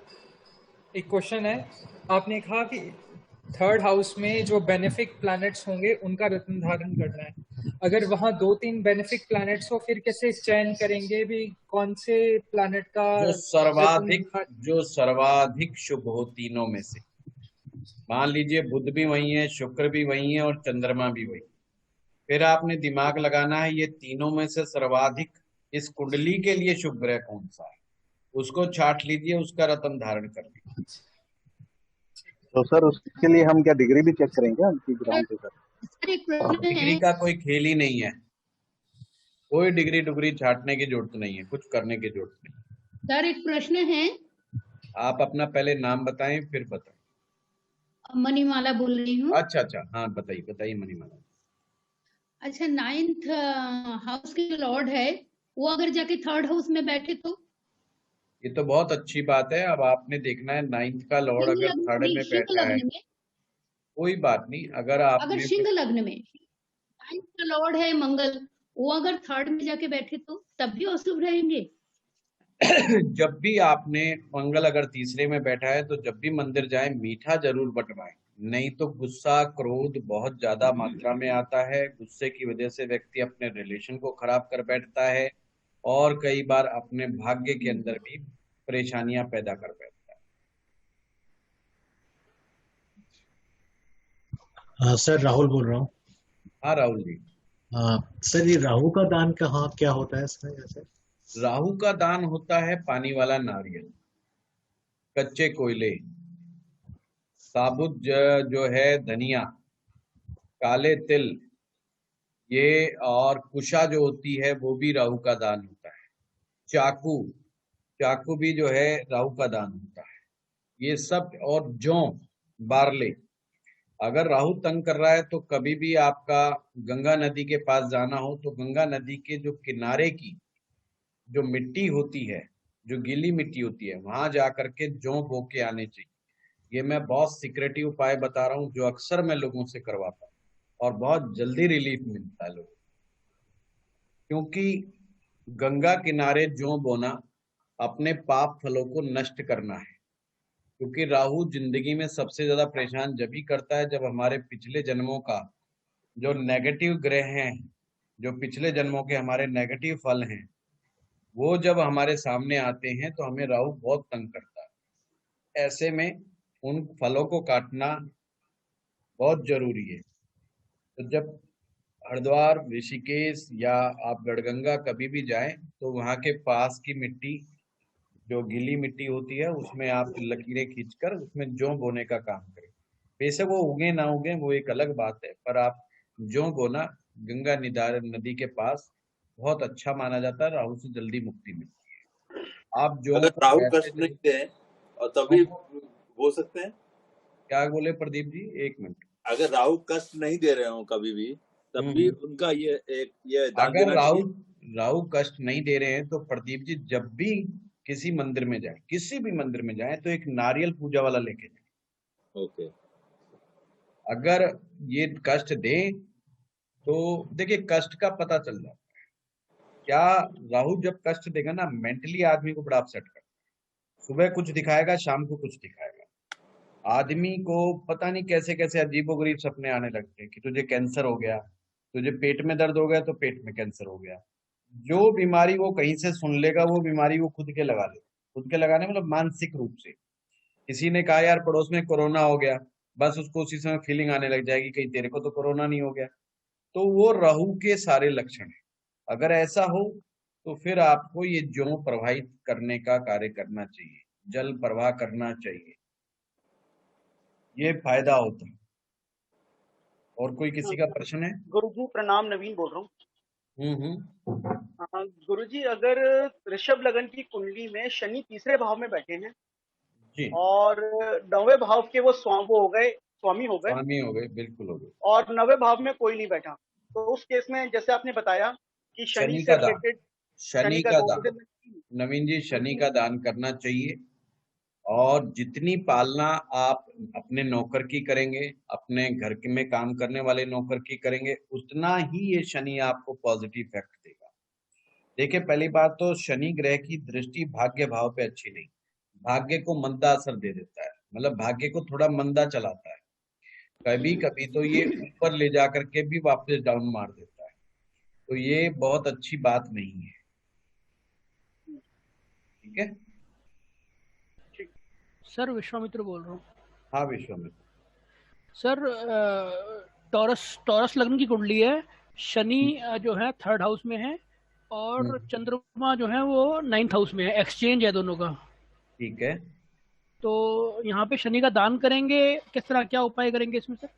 S7: एक क्वेश्चन है। आपने कहा कि थर्ड हाउस में जो बेनिफिक प्लैनेट्स होंगे उनका रत्न धारण करना है। अगर वहां 2-3 बेनिफिक प्लैनेट्स हो फिर कैसे चयन करेंगे भी कौन से प्लैनेट का
S1: जो सर्वाधिक शुभ हो तीनों में से, मान लीजिए बुध भी वही है, शुक्र भी वही है और चंद्रमा भी वही, फिर आपने दिमाग लगाना है ये तीनों में से सर्वाधिक इस कुंडली के लिए शुभ ग्रह कौन सा है, उसको छाट लीजिए, उसका रत्न धारण कर लीजिए।
S8: तो सर उसके लिए हम क्या डिग्री भी चेक करेंगे उनकी ग्राउंड पे सर?
S1: डिग्री का कोई खेल ही नहीं है, कोई डिग्री डुग्री छाटने की जरूरत नहीं है, कुछ करने की जरूरत नहीं।
S9: सर एक प्रश्न है।
S1: आप अपना पहले नाम बताएं फिर बताएं।
S9: मणिमाला बोल रही हूँ।
S1: अच्छा, हाँ बताइए मणिमाला।
S9: अच्छा, 9th हाउस के जो लॉर्ड है वो अगर जाके 3rd हाउस में बैठे तो?
S1: ये तो बहुत अच्छी बात है। अब आपने देखना है 9th का लॉर्ड अगर 3rd में बैठा है, कोई बात नहीं, अगर
S9: सिंह लग्न में 9th का लॉर्ड है मंगल, वो अगर 3rd में जाके बैठे तो तब भी अशुभ रहेंगे?
S1: जब भी आपने मंगल अगर तीसरे में बैठा है तो जब भी मंदिर जाए मीठा जरूर बंटवाएं, नहीं तो गुस्सा क्रोध बहुत ज्यादा मात्रा में आता है। गुस्से की वजह से व्यक्ति अपने रिलेशन को खराब कर बैठता है और कई बार अपने भाग्य के अंदर भी परेशानियां पैदा कर बैठता है।
S10: सर राहुल बोल रहा हूँ।
S1: हाँ राहुल जी।
S10: सर ये राहु का दान कहाँ क्या होता है सर? ऐसे
S1: राहु का दान होता है पानी वाला नारियल, कच्चे कोयले, साबुत जो है धनिया, काले तिल, ये और कुशा जो होती है वो भी राहु का दान होता है। चाकू भी जो है राहु का दान होता है। ये सब, और जौ, बारले। अगर राहु तंग कर रहा है तो कभी भी आपका गंगा नदी के पास जाना हो तो गंगा नदी के जो किनारे की जो मिट्टी होती है, जो गीली मिट्टी होती है, वहां जाकर के जौ बो के आने चाहिए। ये मैं बहुत सीक्रेटिव उपाय बता रहा हूँ जो अक्सर मैं लोगों से करवाता हूँ और बहुत जल्दी रिलीफ मिलता है लोगों को। क्योंकि गंगा किनारे जौ बोना अपने पाप फलों को नष्ट करना है। क्योंकि राहु जिंदगी में सबसे ज्यादा परेशान जब ही करता है जब हमारे पिछले जन्मों का जो नेगेटिव ग्रह हैं, जो पिछले जन्मों के हमारे नेगेटिव फल हैं, वो जब हमारे सामने आते हैं तो हमें राहु बहुत तंग करता है। ऐसे में उन फलों को काटना बहुत जरूरी है। तो जब हरिद्वार, ऋषिकेश या आप गढ़गंगा कभी भी जाएं तो वहां के पास की मिट्टी, जो गीली मिट्टी होती है, उसमें आप लकीरें खींचकर उसमें जौ बोने का काम करें। बेशक वो उगे ना उगे वो एक अलग बात है, पर आप जौ बोना गंगा नदी के पास बहुत अच्छा माना जाता है, राहु से जल्दी मुक्ति मिलती है। आप जो
S3: अगर राहु कष्ट नहीं दे और तभी बोल सकते हैं?
S1: क्या बोले प्रदीप जी? एक मिनट।
S3: अगर राहु कष्ट नहीं दे रहे हो कभी भी तब भी उनका ये
S1: अगर राहु कष्ट नहीं दे रहे हैं तो प्रदीप जी जब भी किसी मंदिर में जाए, किसी भी मंदिर में जाए तो एक नारियल पूजा वाला लेके जाए।
S3: ओके।
S1: अगर ये कष्ट दे तो देखिए कष्ट का पता चल जाता है। क्या राहु जब कष्ट देगा ना, मेंटली आदमी को बड़ा अपसेट करता है। सुबह कुछ दिखाएगा, शाम को कुछ दिखाएगा। आदमी को पता नहीं कैसे कैसे अजीबोगरीब सपने आने लगते हैं कि तुझे कैंसर हो गया, तुझे पेट में दर्द हो गया तो पेट में कैंसर हो गया। जो बीमारी वो कहीं से सुन लेगा वो बीमारी वो खुद के लगा लेगा। खुद के लगाने मतलब मानसिक रूप से। किसी ने कहा यार पड़ोस में कोरोना हो गया, बस उसको उसी समय फीलिंग आने लग जाएगी कहीं तेरे को तो कोरोना नहीं हो गया। तो वो राहु के सारे लक्षण है। अगर ऐसा हो तो फिर आपको ये जौ प्रवाहित करने का कार्य करना चाहिए, जल प्रवाह करना चाहिए, ये फायदा होता है। और कोई किसी का प्रश्न है?
S11: गुरुजी प्रणाम, नवीन बोल रहा हूँ। गुरुजी अगर ऋषभ लगन की कुंडली में शनि तीसरे भाव में बैठे हैं
S1: जी,
S11: और 9वें भाव के वो स्वामी हो गए,
S1: बिल्कुल हो गए,
S11: और 9वें भाव में कोई नहीं बैठा, तो उस केस में जैसे आपने बताया कि शनि से रिलेटेड
S1: शनि का दान, नवीन जी शनि का दान करना चाहिए। और जितनी पालना आप अपने नौकर की करेंगे, अपने घर में काम करने वाले नौकर की करेंगे, उतना ही ये शनि आपको पॉजिटिव इफेक्ट देगा। देखिए पहली बात तो शनि ग्रह की दृष्टि भाग्य भाव पे अच्छी नहीं, भाग्य को मंदा असर दे देता है, मतलब भाग्य को थोड़ा मंदा चलाता है। कभी कभी तो ये ऊपर ले जा करके भी वापस डाउन मार देता है, तो ये बहुत अच्छी बात नहीं है। ठीक है
S12: सर विश्वामित्र बोल रहा हूँ।
S1: हाँ विश्वामित्र
S12: सर टॉरस टॉरस लग्न की कुंडली है, शनि जो है 3rd हाउस में है और चंद्रमा जो है वो 9th हाउस में है, एक्सचेंज है दोनों का।
S1: ठीक है,
S12: तो यहाँ पे शनि का दान करेंगे, किस तरह क्या उपाय करेंगे इसमें सर?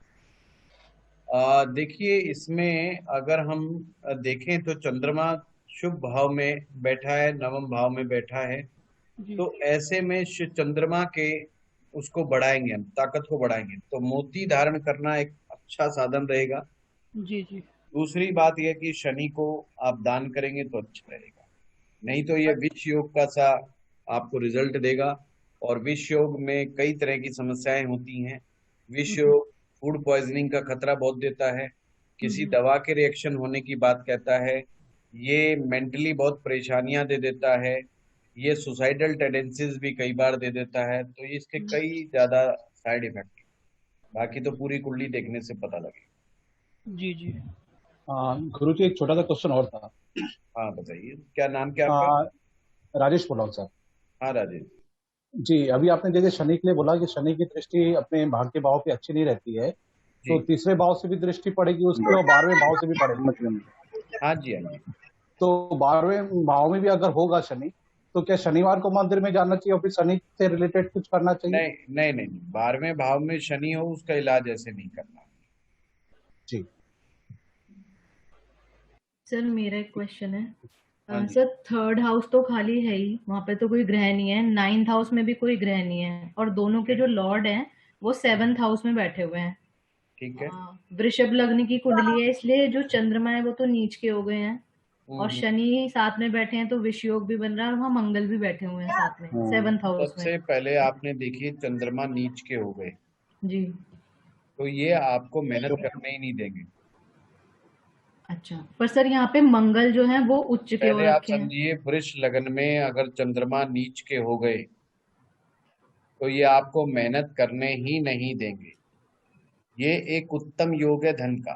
S1: देखिए इसमें अगर हम देखें तो चंद्रमा शुभ भाव में बैठा है, नवम भाव में बैठा है, तो ऐसे में चंद्रमा के उसको बढ़ाएंगे, हम ताकत को बढ़ाएंगे, तो मोती धारण करना एक अच्छा साधन रहेगा।
S12: जी जी।
S1: दूसरी बात यह कि शनि को आप दान करेंगे तो अच्छा रहेगा, नहीं तो ये विष योग का सा आपको रिजल्ट देगा। और विष योग में कई तरह की समस्याएं होती हैं। विष योग फूड पॉइजनिंग का खतरा बहुत देता है, किसी दवा के रिएक्शन होने की बात कहता है, ये मेंटली बहुत परेशानियां दे देता है, ये सुसाइडल टेंडेंसीज भी कई बार दे देता है, तो इसके कई ज्यादा साइड इफेक्ट। बाकी तो पूरी कुंडली देखने से पता लगेगा।
S12: जी जी।
S6: गुरु जी एक छोटा सा क्वेश्चन और था।
S1: हाँ बताइए, क्या नाम क्या आपका?
S6: राजेश बोला हूँ सर।
S1: हाँ राजेश
S6: जी, अभी आपने जैसे शनि के लिए बोला कि शनि की दृष्टि अपने भाग्य भाव पे अच्छी नहीं रहती है, तो तीसरे भाव से भी दृष्टि पड़ेगी उसकी और 12वें भाव से भी पड़ेगी।
S1: हाँ जी हाँ जी।
S6: तो 12वें भाव में भी अगर होगा शनि, तो क्या शनिवार को मंदिर में जाना चाहिए और फिर शनि से रिलेटेड कुछ करना चाहिए?
S1: नहीं, 12वें भाव में शनि हो उसका इलाज ऐसे नहीं करना।
S6: जी
S5: सर मेरा एक क्वेश्चन है। सर 3rd हाउस तो खाली है ही, वहां पे तो कोई ग्रह नहीं है, 9th हाउस में भी कोई ग्रह नहीं है, और दोनों के जो लॉर्ड हैं वो 7th हाउस में बैठे हुए हैं।
S1: ठीक है।
S5: वृषभ लग्न की कुंडली है, इसलिए जो चंद्रमा है वो तो नीच के हो गए हैं, और शनि साथ में बैठे हैं, तो विष योग भी बन रहा है, और वहाँ मंगल भी बैठे हुए हैं साथ में 7th हाउस में।
S1: सबसे पहले आपने देखिए चंद्रमा नीच के हो गए
S5: जी,
S1: तो ये आपको मेहनत करने ही नहीं देंगे।
S5: अच्छा, पर सर यहाँ पे मंगल जो है वो उच्च के हो
S1: पहले आप
S5: रखे हैं।
S1: समझिए, वृष लग्न में अगर चंद्रमा नीच के हो गए तो ये आपको मेहनत करने ही नहीं देंगे। ये एक उत्तम योग है धन का।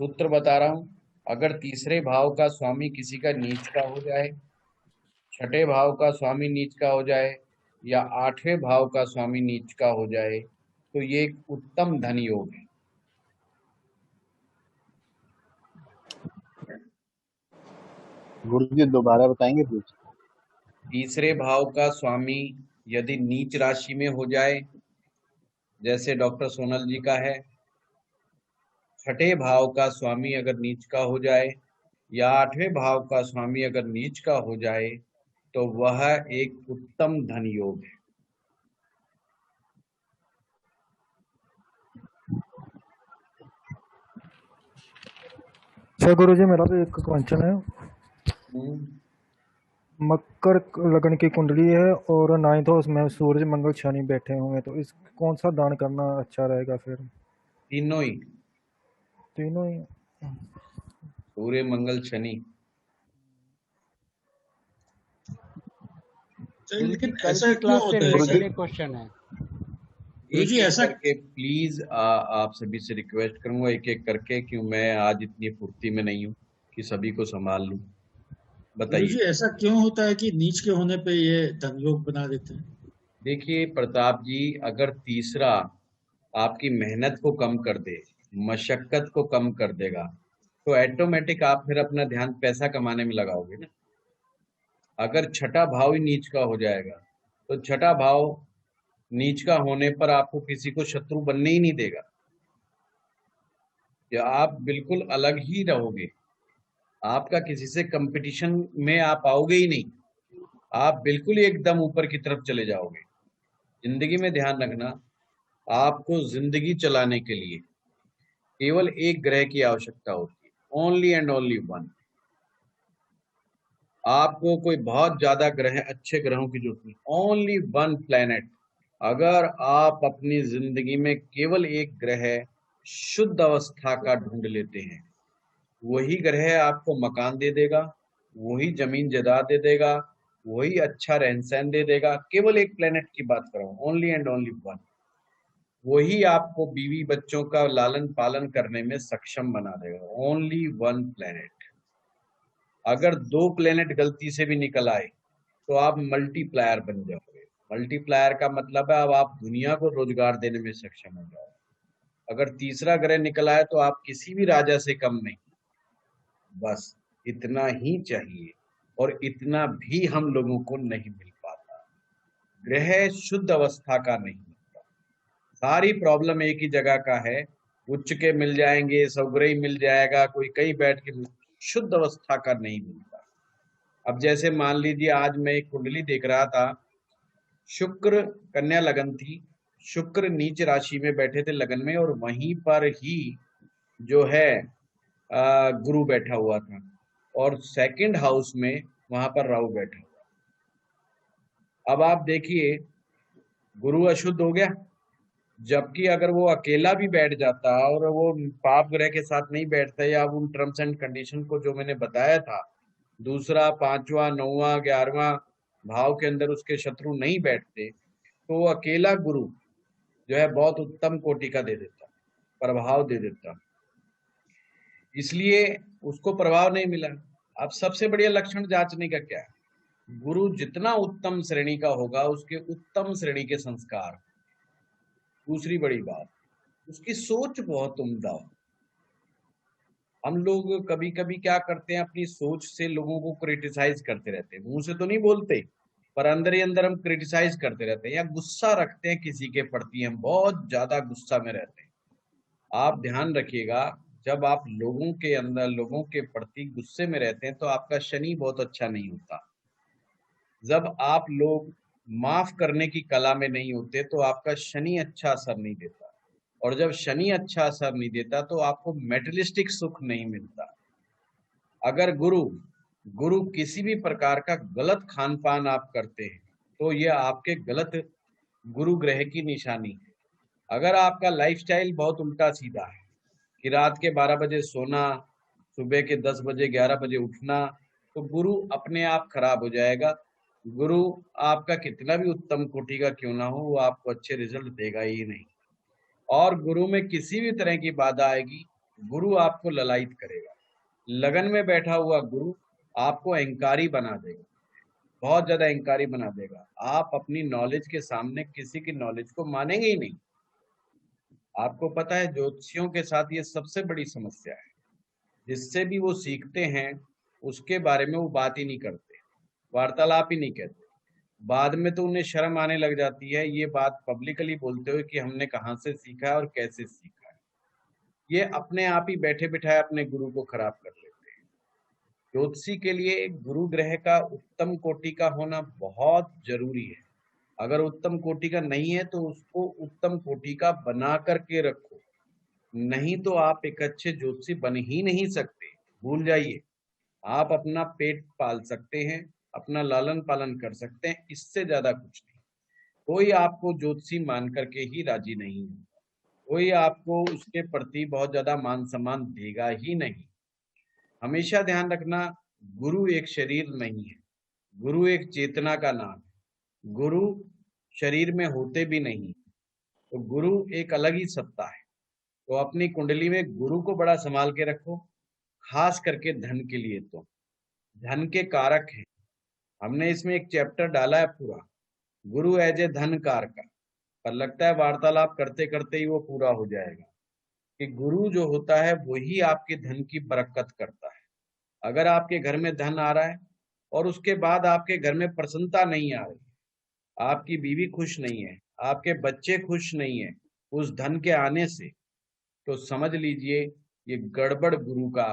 S1: सूत्र बता रहा हूं, अगर तीसरे भाव का स्वामी किसी का नीच का हो जाए, 6ठे भाव का स्वामी नीच का हो जाए, या 8वें भाव का स्वामी नीच का हो जाए, तो ये एक उत्तम धन योग है।
S8: गुरुजी दोबारा बताएंगे प्लीज?
S1: तीसरे भाव का स्वामी यदि नीच राशि में हो जाए, जैसे डॉक्टर सोनल जी का है, 6ठे भाव का स्वामी अगर नीच का हो जाए, या 8वें भाव का स्वामी अगर नीच का हो जाए, तो वह एक उत्तम धन योग है।
S13: सर गुरुजी मेरा भी एक क्वेश्चन है। मकर लग्न की कुंडली है और 9th हाउस में सूरज मंगल शनि बैठे होंगे, तो इस कौन सा दान करना अच्छा रहेगा फिर?
S1: तीनों ही सूर्य मंगल शनि।
S4: लेकिन ऐसा क्यों होता है?
S2: क्वेश्चन है
S1: एक ऐसा करके प्लीज आप सभी से रिक्वेस्ट करूंगा, एक एक करके, क्यों मैं आज इतनी फुर्ती में नहीं हूँ कि सभी को संभाल लूं। बताइए
S4: ऐसा क्यों होता है कि नीच के होने पे ये धन योग बना देते हैं?
S1: देखिए प्रताप जी, अगर तीसरा आपकी मेहनत को कम कर दे, मशक्कत को कम कर देगा, तो ऑटोमेटिक आप फिर अपना ध्यान पैसा कमाने में लगाओगे ना। अगर 6ठा भाव ही नीच का हो जाएगा, तो 6ठा भाव नीच का होने पर आपको किसी को शत्रु बनने ही नहीं देगा, या आप बिल्कुल अलग ही रहोगे। आपका किसी से कंपटीशन में आप आओगे ही नहीं, आप बिल्कुल एकदम ऊपर की तरफ चले जाओगे। जिंदगी में ध्यान रखना, आपको जिंदगी चलाने के लिए केवल एक ग्रह की आवश्यकता होती है, ओनली एंड ओनली वन। आपको कोई बहुत ज्यादा ग्रह, अच्छे ग्रहों की जरूरत नहीं, ओनली वन प्लैनेट। अगर आप अपनी जिंदगी में केवल एक ग्रह शुद्ध अवस्था का ढूंढ लेते हैं, वही ग्रह आपको मकान दे देगा, वही जमीन जायदाद दे देगा, वही अच्छा रहन सहन दे देगा। केवल एक प्लेनेट की बात कर रहा हूं, ओनली एंड ओनली वन। वही आपको बीवी बच्चों का लालन पालन करने में सक्षम बना देगा। Only one planet. अगर 2 प्लेनेट गलती से भी निकल आए तो आप मल्टीप्लायर बन जाओगे। मल्टीप्लायर का मतलब है अब आप दुनिया को रोजगार देने में सक्षम हो जाओगे। अगर तीसरा ग्रह निकल आए तो आप किसी भी राजा से कम नहीं। बस इतना ही चाहिए, और इतना भी हम लोगों को नहीं मिल पाता। ग्रह शुद्ध अवस्था का नहीं मिलता। सारी प्रॉब्लम एक ही जगह का है। उच्च के मिल जाएंगे, सौग्रही मिल जाएगा, कोई कहीं बैठ के, शुद्ध अवस्था का नहीं मिलता। अब जैसे मान लीजिए आज मैं एक कुंडली देख रहा था, शुक्र कन्या लगन थी, शुक्र नीच राशि में बैठे थे लगन में, और वहीं पर ही जो है गुरु बैठा हुआ था, और सेकंड हाउस में वहां पर राहु बैठा हुआ। अब आप देखिए गुरु अशुद्ध हो गया, जबकि अगर वो अकेला भी बैठ जाता और वो पाप ग्रह के साथ नहीं बैठता, या उन टर्म्स एंड कंडीशन को जो मैंने बताया था, दूसरा, पांचवा, 9वां, 11वां भाव के अंदर उसके शत्रु नहीं बैठते, तो वो अकेला गुरु जो है बहुत उत्तम कोटि का दे देता, प्रभाव दे देता। इसलिए उसको प्रभाव नहीं मिला। अब सबसे बढ़िया लक्षण जांचने का क्या है? गुरु जितना उत्तम श्रेणी का होगा उसके उत्तम श्रेणी के संस्कार। दूसरी बड़ी बात, उसकी सोच बहुत उम्दा हो। हम लोग कभी कभी क्या करते हैं, अपनी सोच से लोगों को क्रिटिसाइज करते रहते हैं। मुंह से तो नहीं बोलते, पर अंदर ही अंदर हम क्रिटिसाइज करते रहते हैं, या गुस्सा रखते हैं किसी के प्रति, हम बहुत ज्यादा गुस्सा में रहते हैं। आप ध्यान रखिएगा, जब आप लोगों के अंदर, लोगों के प्रति गुस्से में रहते हैं तो आपका शनि बहुत अच्छा नहीं होता। जब आप लोग माफ करने की कला में नहीं होते तो आपका शनि अच्छा असर नहीं देता, और जब शनि अच्छा असर नहीं देता तो आपको मेटेरियलिस्टिक सुख नहीं मिलता। अगर गुरु किसी भी प्रकार का गलत खान पान आप करते हैं तो यह आपके गलत गुरु ग्रह की निशानी है। अगर आपका लाइफस्टाइल बहुत उल्टा सीधा है कि रात के 12 बजे सोना, सुबह के 10 बजे 11 बजे उठना, तो गुरु अपने आप खराब हो जाएगा। गुरु आपका कितना भी उत्तम कोटि का क्यों ना हो, वो आपको अच्छे रिजल्ट देगा ही नहीं। और गुरु में किसी भी तरह की बाधा आएगी, गुरु आपको ललायित करेगा। लगन में बैठा हुआ गुरु आपको अहंकारी बना देगा, बहुत ज्यादा अहंकारी बना देगा। आप अपनी नॉलेज के सामने किसी की नॉलेज को मानेंगे ही नहीं। आपको पता है ज्योतिषियों के साथ ये सबसे बड़ी समस्या है, जिससे भी वो सीखते हैं उसके बारे में वो बात ही नहीं करते, वार्तालाप ही नहीं कहते। बाद में तो उन्हें शर्म आने लग जाती है ये बात पब्लिकली बोलते हुए कि हमने कहाँ से सीखा है और कैसे सीखा है। ये अपने आप ही बैठे बिठाए अपने गुरु को खराब कर लेते हैं। ज्योतिषी के लिए गुरु ग्रह का उत्तम कोटि का होना बहुत जरूरी है। अगर उत्तम कोटि का नहीं है तो उसको उत्तम कोटि का बना करके रखो, नहीं तो आप एक अच्छे ज्योतिषी बन ही नहीं सकते। भूल जाइए, आप अपना पेट पाल सकते हैं, अपना लालन पालन कर सकते हैं, इससे ज्यादा कुछ नहीं। कोई आपको ज्योतिषी मान करके ही राजी नहीं है, कोई आपको उसके प्रति बहुत ज्यादा मान सम्मान देगा ही नहीं। हमेशा ध्यान रखना, गुरु एक शरीर नहीं है, गुरु एक चेतना का नाम है। गुरु शरीर में होते भी नहीं, तो गुरु एक अलग ही सत्ता है। तो अपनी कुंडली में गुरु को बड़ा संभाल के रखो, खास करके धन के लिए। तो धन के कारक है, हमने इसमें एक चैप्टर डाला है पूरा, गुरु एज ए धन कारक का, पर लगता है वार्तालाप करते करते ही वो पूरा हो जाएगा कि गुरु जो होता है वही आपके धन की बरकत करता है। अगर आपके घर में धन आ रहा है और उसके बाद आपके घर में प्रसन्नता नहीं आ रही, आपकी बीवी खुश नहीं है, आपके बच्चे खुश नहीं है उस धन के आने से, तो समझ लीजिए ये गड़बड़ गुरु का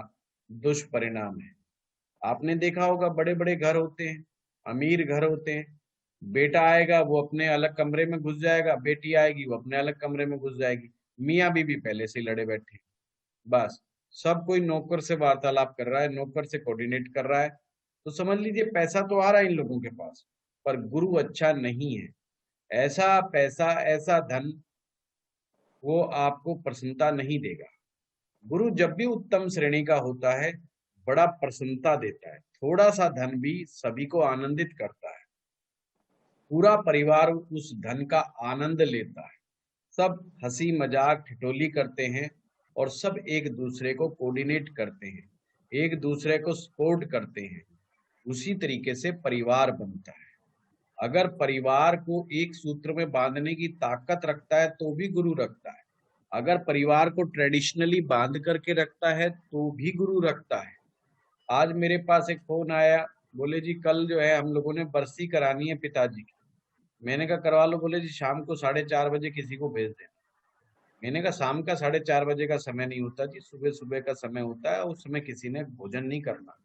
S1: दुष्परिणाम है। आपने देखा होगा बड़े बड़े घर होते हैं, अमीर घर होते हैं, बेटा आएगा वो अपने अलग कमरे में घुस जाएगा, बेटी आएगी वो अपने अलग कमरे में घुस जाएगी, मियाँ बीवी पहले से लड़े बैठे, बस सब कोई नौकर से वार्तालाप कर रहा है, नौकर से कोऑर्डिनेट कर रहा है। तो समझ लीजिए पैसा तो आ रहा है इन लोगों के पास, पर गुरु अच्छा नहीं है। ऐसा पैसा, ऐसा धन वो आपको प्रसन्नता नहीं देगा। गुरु जब भी उत्तम श्रेणी का होता है बड़ा प्रसन्नता देता है, थोड़ा सा धन भी सभी को आनंदित करता है, पूरा परिवार उस धन का आनंद लेता है। सब हंसी मजाक ठिठोली करते हैं और सब एक दूसरे को कोऑर्डिनेट करते हैं, एक दूसरे को सपोर्ट करते हैं। उसी तरीके से परिवार बनता है। अगर परिवार को एक सूत्र में बांधने की ताकत रखता है तो भी गुरु रखता है, अगर परिवार को ट्रेडिशनली बांध करके रखता है तो भी गुरु रखता है। आज मेरे पास एक फोन आया, बोले जी कल जो है हम लोगों ने बरसी करानी है पिताजी की। मैंने कहा करवा लो। बोले जी शाम को 4:30 बजे किसी को भेज देना। मैंने कहा शाम का 4:30 बजे का समय नहीं होता जी, सुबह सुबह का समय होता है। उस समय किसी ने भोजन नहीं करना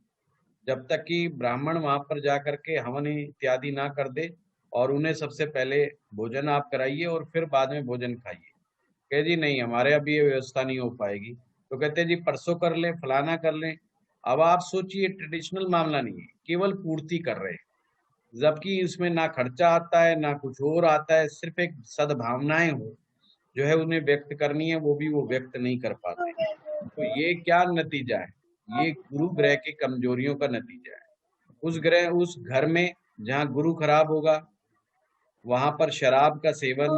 S1: जब तक कि ब्राह्मण वहां पर जा करके हवन इत्यादि ना कर दे, और उन्हें सबसे पहले भोजन आप कराइए और फिर बाद में भोजन खाइए। कहे जी नहीं हमारे अभी ये व्यवस्था नहीं हो पाएगी। तो कहते जी परसों कर लें, फलाना कर लें। अब आप सोचिए ट्रेडिशनल मामला नहीं है, केवल पूर्ति कर रहे हैं, जबकि इसमें ना खर्चा आता है ना कुछ और आता है, सिर्फ एक सद्भावनाएं हो जो है उन्हें व्यक्त करनी है, वो भी वो व्यक्त नहीं कर पाते। तो ये क्या नतीजा है? ये गुरु ग्रह की कमजोरियों का नतीजा है। उस घर में जहाँ गुरु खराब होगा वहां पर शराब का सेवन,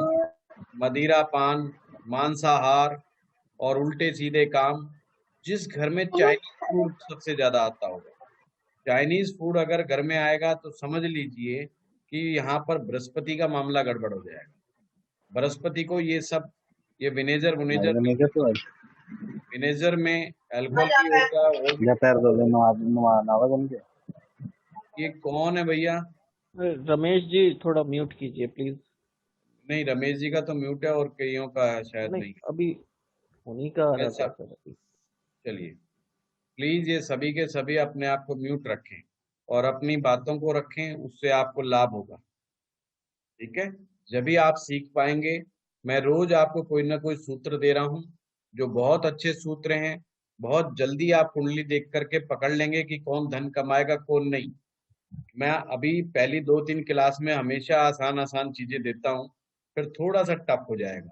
S1: मदिरा पान, मांसाहार और उल्टे सीधे काम। जिस घर में चाइनीज फूड सबसे ज्यादा आता होगा, चाइनीज फूड अगर घर में आएगा तो समझ लीजिए कि यहाँ पर बृहस्पति का मामला गड़बड़ हो जाएगा। बृहस्पति को ये सब, ये विनेजर विनेजर में अल्कोहल भी होता है। ये कौन है भैया?
S2: रमेश जी थोड़ा म्यूट कीजिए प्लीज।
S1: नहीं रमेश जी का तो म्यूट है और कईयों का है शायद नहीं।
S2: अभी उन्हीं का
S1: ऐसा चलिए प्लीज ये सभी के सभी अपने आप को म्यूट रखें और अपनी बातों को रखें, उससे आपको लाभ होगा। ठीक है, जब भी आप सीख पाएंगे। मैं रोज आपको कोई ना कोई सूत्र दे रहा हूँ जो बहुत अच्छे सूत्र हैं। बहुत जल्दी आप कुंडली देख करके पकड़ लेंगे कि कौन धन कमाएगा कौन नहीं। मैं अभी पहली 2-3 क्लास में हमेशा आसान आसान चीजें देता हूँ, फिर थोड़ा सा टफ हो जाएगा।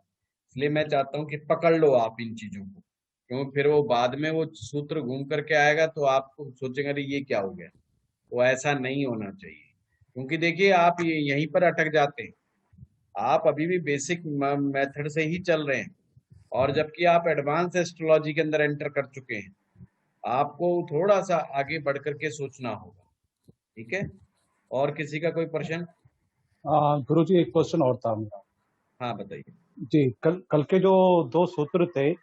S1: इसलिए मैं चाहता हूँ कि पकड़ लो आप इन चीजों को, क्योंकि फिर वो बाद में वो सूत्र घूम करके आएगा तो आपको सोचेंगे अरे ये क्या हो गया। तो ऐसा नहीं होना चाहिए, क्योंकि देखिए आप यहीं पर अटक जाते हैं। आप अभी भी बेसिक मेथड से ही चल रहे हैं, और जबकि आप एडवांस एस्ट्रोलॉजी के अंदर एंटर कर चुके हैं। आपको थोड़ा सा आगे बढ़ करके सोचना होगा। ठीक है, और किसी का कोई प्रश्न?
S6: गुरुजी एक क्वेश्चन और था मेरा।
S1: हाँ बताइए
S6: जी। कल के जो 2 सूत्र थे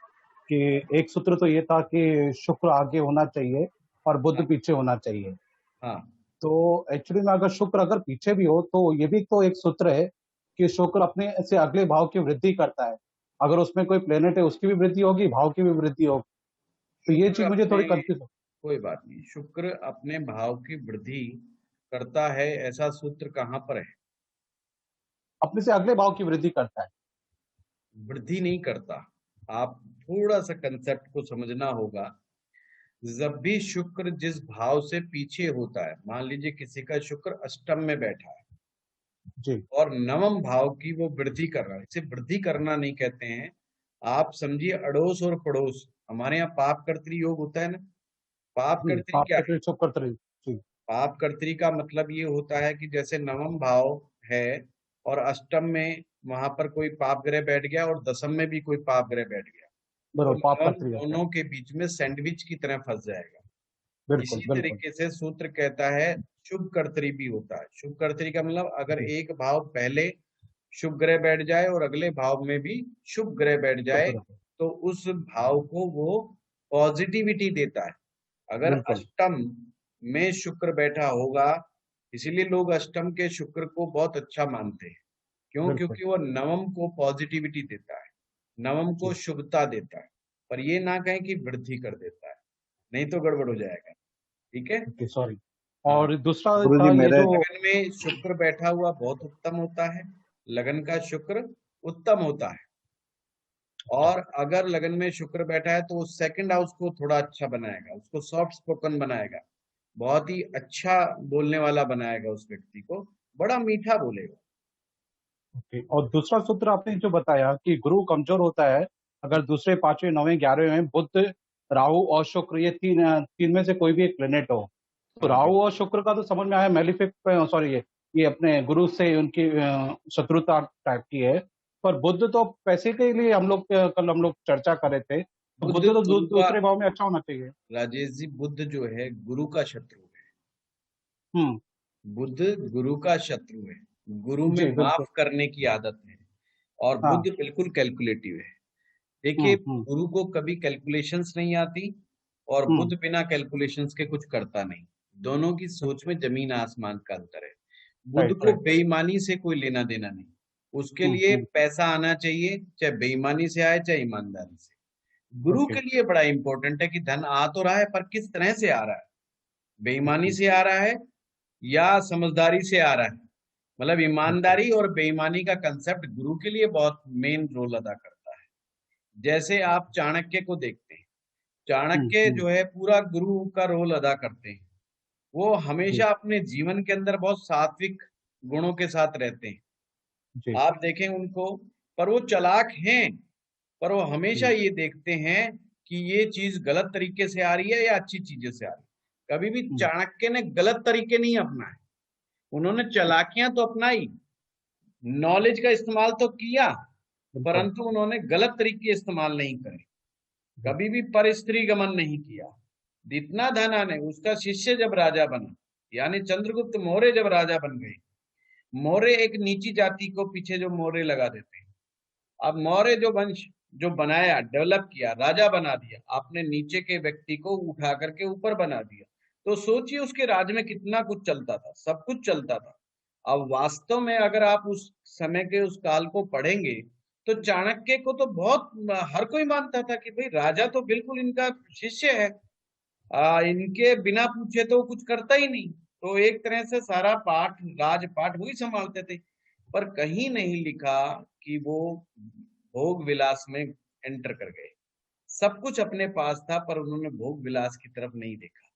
S6: कि एक सूत्र तो ये था कि शुक्र आगे होना चाहिए और बुध पीछे होना चाहिए।
S1: हाँ।
S6: तो एक्चुअली में अगर शुक्र अगर पीछे भी हो तो ये भी तो एक सूत्र है कि शुक्र अपने से अगले भाव की वृद्धि करता है। अगर उसमें कोई प्लेनेट है उसकी भी वृद्धि होगी, भाव की भी वृद्धि होगी। तो ये चीज मुझे थोड़ी कंफ्यूज है।
S1: कोई बात नहीं, शुक्र अपने भाव की वृद्धि करता है, ऐसा सूत्र कहाँ पर है?
S6: अपने से अगले भाव की वृद्धि करता है,
S1: वृद्धि नहीं करता। आप थोड़ा सा कंसेप्ट को समझना होगा। जब भी शुक्र जिस भाव से पीछे होता है, मान लीजिए किसी का शुक्र अष्टम में बैठा है
S6: जी,
S1: और नवम भाव की वो वृद्धि कर रहा है, इसे वृद्धि करना नहीं कहते हैं। आप समझिए अड़ोस और पड़ोस। हमारे यहाँ पाप कर्तरी योग होता है ना। पाप कर्तरी क्या है? पाप कर्तरी का मतलब ये होता है कि जैसे नवम भाव है और अष्टम में वहां पर कोई पाप ग्रह बैठ गया और दशम में भी कोई पाप ग्रह बैठ गया, तो दोनों के बीच में सैंडविच की तरह फंस जाएगा। इसी तरीके से सूत्र कहता है शुभ कर्तरी भी होता है। शुभ कर्तरी का मतलब अगर एक भाव पहले शुभ ग्रह बैठ जाए और अगले भाव में भी शुभ ग्रह बैठ जाए तो उस भाव को वो पॉजिटिविटी देता है। अगर अष्टम में शुक्र बैठा होगा, इसीलिए लोग अष्टम के शुक्र को बहुत अच्छा मानते हैं। क्यों? क्योंकि वो नवम को पॉजिटिविटी देता है, नवम को शुभता देता है। पर ये ना कहें कि वृद्धि कर देता है, नहीं तो गड़बड़ हो जाएगा। ठीक है,
S6: सॉरी। और दूसरा
S1: लगन में शुक्र बैठा हुआ बहुत उत्तम होता है। लगन का शुक्र उत्तम होता है। और अगर लगन में शुक्र बैठा है तो सेकंड हाउस को थोड़ा अच्छा बनाएगा, उसको सॉफ्ट स्पोकन बनाएगा, बहुत ही अच्छा बोलने वाला बनाएगा, उस व्यक्ति को बड़ा मीठा बोलेगा।
S6: और दूसरा सूत्र आपने जो बताया कि गुरु कमजोर होता है अगर दूसरे, 5वें, 9वें, 11वें में बुध, राहु और शुक्र ये तीन में से कोई भी एक प्लेनेट हो। तो राहु और शुक्र का तो समझ में आया, मेलिफिक, सॉरी ये अपने गुरु से उनकी शत्रुता टाइप की है। पर बुध तो पैसे के लिए कल हम लोग चर्चा कर रहे थे, तो बुध तो दूसरे भाव में अच्छा होना चाहिए।
S1: राजेश जी, बुध जो है गुरु का शत्रु है। बुध गुरु का शत्रु है। गुरु में माफ करने की आदत है और बुध बिल्कुल कैलकुलेटिव है। देखिए, गुरु को कभी कैलकुलेशंस नहीं आती और बुध बिना कैलकुलेशंस के कुछ करता नहीं। दोनों की सोच में जमीन आसमान का अंतर है। बुध को बेईमानी से कोई लेना देना नहीं, उसके लिए पैसा आना चाहिए, चाहे बेईमानी से आए चाहे ईमानदारी से। गुरु के लिए बड़ा इंपॉर्टेंट है कि धन आ तो रहा है पर किस तरह से आ रहा है, बेईमानी से आ रहा है या समझदारी से आ रहा है। मतलब ईमानदारी और बेईमानी का कंसेप्ट गुरु के लिए बहुत मेन रोल अदा करता है। जैसे आप चाणक्य को देखते हैं, चाणक्य जो है पूरा गुरु का रोल अदा करते हैं। वो हमेशा अपने जीवन के अंदर बहुत सात्विक गुणों के साथ रहते हैं। आप देखें उनको, पर वो चालाक हैं, पर वो हमेशा ये देखते हैं कि ये चीज गलत तरीके से आ रही है या अच्छी चीजों से आ रही है। कभी भी चाणक्य ने गलत तरीके नहीं अपनाए, उन्होंने चालाकियां तो अपनाई, नॉलेज का इस्तेमाल तो किया, परंतु उन्होंने गलत तरीके इस्तेमाल नहीं करे। कभी भी परस्त्री गमन नहीं किया। जितना धन आने, उसका शिष्य जब राजा बना, यानी चंद्रगुप्त मौर्य जब राजा बन गए, मौर्य एक नीची जाति को पीछे जो मौर्य लगा देते हैं। अब मौर्य जो वंश जो बनाया, डेवलप किया, राजा बना दिया, आपने नीचे के व्यक्ति को उठा करके ऊपर बना दिया, तो सोचिए उसके राज में कितना कुछ चलता था, सब कुछ चलता था। अब वास्तव में अगर आप उस समय के उस काल को पढ़ेंगे तो चाणक्य को तो बहुत हर कोई मानता था कि भाई राजा तो बिल्कुल इनका शिष्य है, इनके बिना पूछे तो कुछ करता ही नहीं। तो एक तरह से सारा पाठ, राजपाठ वही संभालते थे। पर कहीं नहीं लिखा कि वो भोग विलास में एंटर कर गए। सब कुछ अपने पास था पर उन्होंने भोग विलास की तरफ नहीं देखा।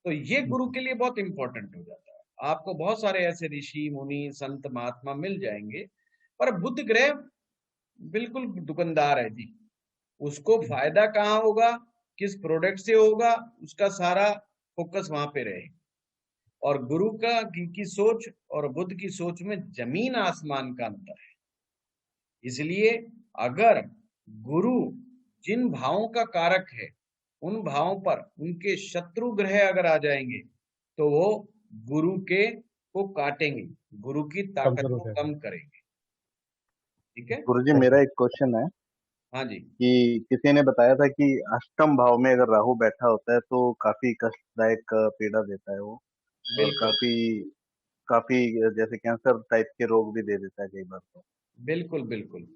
S1: तो ये गुरु के लिए बहुत इंपॉर्टेंट हो जाता है। आपको बहुत सारे ऐसे ऋषि मुनि संत महात्मा मिल जाएंगे, पर बुध ग्रह बिल्कुल दुकानदार है जी। उसको फायदा कहाँ होगा, किस प्रोडक्ट से होगा, उसका सारा फोकस वहां पे रहे। और गुरु की सोच और बुध की सोच में जमीन आसमान का अंतर है। इसलिए अगर गुरु जिन भावों का कारक है, उन भावों पर उनके शत्रु ग्रह अगर आ जाएंगे तो वो गुरु को काटेंगे, गुरु की ताकत को कम करेंगे। ठीक है
S8: गुरुजी, मेरा एक क्वेश्चन है।
S1: हाँ जी।
S8: कि किसी ने बताया था कि अष्टम भाव में अगर राहु बैठा होता है तो काफी कष्टदायक पीड़ा देता है वो, और काफी जैसे कैंसर टाइप के रोग भी दे देता है कई बार। तो
S1: बिल्कुल बिल्कुल।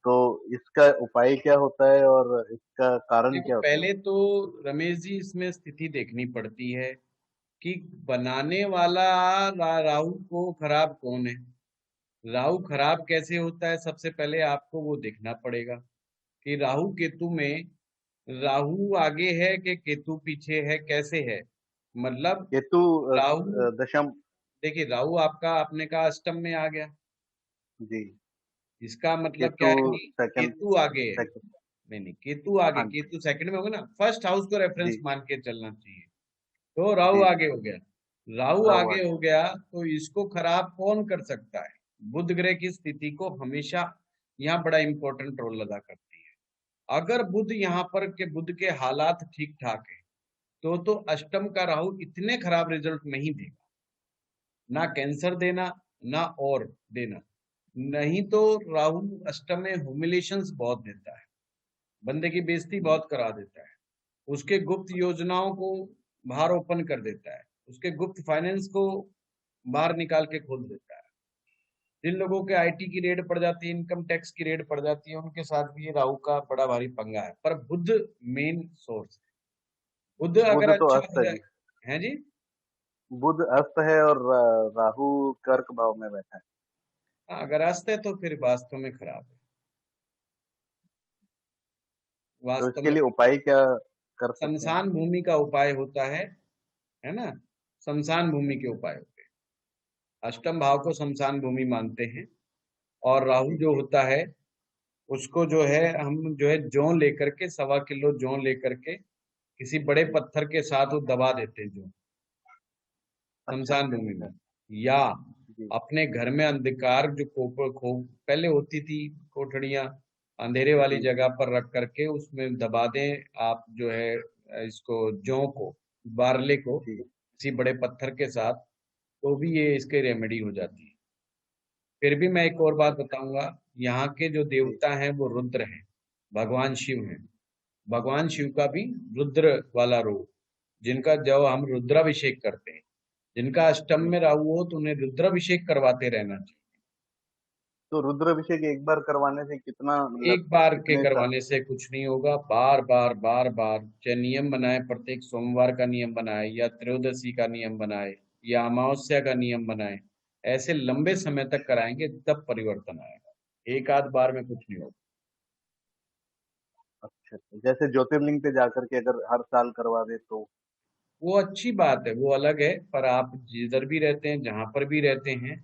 S8: तो इसका उपाय क्या होता है और इसका कारण क्या होता है?
S1: पहले तो रमेश जी इसमें स्थिति देखनी पड़ती है कि बनाने वाला राहु को खराब कौन है। राहु खराब कैसे होता है, सबसे पहले आपको वो देखना पड़ेगा कि राहु केतु में राहु आगे है कि केतु पीछे है, कैसे है। मतलब
S8: केतु
S1: राहु
S8: दशम,
S1: देखिए राहु आपका आपने कहा अष्टम में आ गया
S8: जी,
S1: इसका मतलब क्या है कि केतु आगे है। नहीं, केतु आगे, केतु सेकंड में होगा ना, फर्स्ट हाउस को रेफरेंस मान के चलना चाहिए। तो राहु आगे हो गया, राहु आगे हो गया तो इसको खराब कौन कर सकता है। बुध ग्रह की स्थिति को हमेशा यहाँ बड़ा इंपॉर्टेंट रोल अदा करती है। अगर बुध यहाँ पर के बुध के हालात ठीक ठाक है तो अष्टम का राहु इतने खराब रिजल्ट नहीं देगा, ना कैंसर देना ना और देना। नहीं तो राहु अष्टम में ह्यूमिलेशंस बहुत देता है, बंदे की बेइज्जती बहुत करा देता है, उसके गुप्त योजनाओं को बाहर ओपन कर देता है, उसके गुप्त फाइनेंस को बाहर निकाल के खोल देता है। जिन लोगों के आईटी की रेड पड़ जाती है, इनकम टैक्स की रेड पड़ जाती है, उनके साथ भी ये राहु का बड़ा भारी पंगा है। पर बुध मेन सोर्स है। बुध अगर
S8: तो
S1: अच्छा है जी,
S8: बुध अस्त है और राहु कर्क भाव में बैठा है।
S1: अगर अस्त है तो फिर वास्तव में खराब है।
S8: तो इसके लिए उपाय क्या कर सकते हैं?
S1: शमशान भूमि का उपाय होता है ना, शमशान भूमि के उपाय होते हैं। अष्टम भाव को शमशान भूमि मानते हैं और राहु जो होता है उसको जो है हम जो है जौ लेकर के 1.25 किलो जौ लेकर के किसी बड़े पत्थर के साथ वो दबा देते हैं जो शमशान भूमि में। या अपने घर में अंधकार जो पहले होती थी कोठड़ियां, अंधेरे वाली जगह पर रख करके उसमें दबा दें आप जो है इसको जौ को, बारले को किसी बड़े पत्थर के साथ, तो भी ये इसके रेमेडी हो जाती है। फिर भी मैं एक और बात बताऊंगा, यहाँ के जो देवता हैं वो रुद्र हैं, भगवान शिव हैं। भगवान शिव का भी रुद्र वाला रूप, जिनका जब हम रुद्राभिषेक करते हैं, जिनका अष्टम में राहु हो तो उन्हें रुद्राभिषेक करवाते रहना चाहिए।
S8: तो रुद्राभिषेक एक बार करवाने से कितना, मतलब
S1: एक बार के
S8: कितने
S1: करवाने से कुछ नहीं होगा, बार बार बार बार चाहे नियम बनाए, प्रत्येक सोमवार का नियम बनाए या त्रयोदशी का नियम बनाए या अमावस्या का नियम बनाए, ऐसे लंबे समय तक कराएंगे तब परिवर्तन आएगा, एक आध बार में कुछ नहीं होगा।
S8: अच्छा, जैसे ज्योतिर्लिंग पे जाकर के अगर हर साल करवा दे तो
S1: वो अच्छी बात है, वो अलग है, पर आप जिधर भी रहते हैं, जहां पर भी रहते हैं,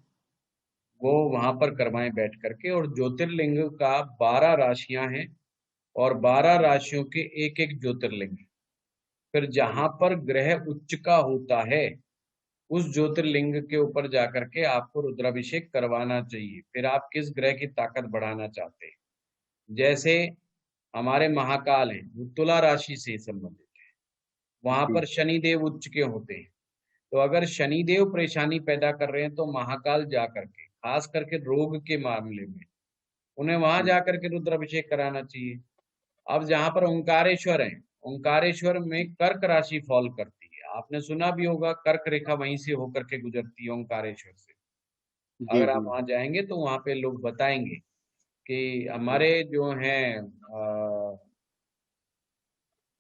S1: वो वहां पर करवाएं बैठ करके। और ज्योतिर्लिंग का 12 राशियां हैं और 12 राशियों के एक एक ज्योतिर्लिंग है। फिर जहां पर ग्रह उच्च का होता है उस ज्योतिर्लिंग के ऊपर जाकर के आपको रुद्राभिषेक करवाना चाहिए। फिर आप किस ग्रह की ताकत बढ़ाना चाहते हैं, जैसे हमारे महाकाल है वो तुला राशि से संबंधित है, वहां पर शनिदेव उच्च के होते हैं, तो अगर शनिदेव परेशानी पैदा कर रहे हैं तो महाकाल जा करके, खास करके रोग के मामले में, उन्हें वहां जाकर के रुद्राभिषेक कराना चाहिए। अब जहां पर ओंकारेश्वर है, ओंकारेश्वर में कर्क राशि फॉल करती है, आपने सुना भी होगा, कर्क रेखा वहीं से होकर के गुजरती है ओंकारेश्वर से। अगर आप वहां जाएंगे तो वहां पे लोग बताएंगे कि हमारे जो हैं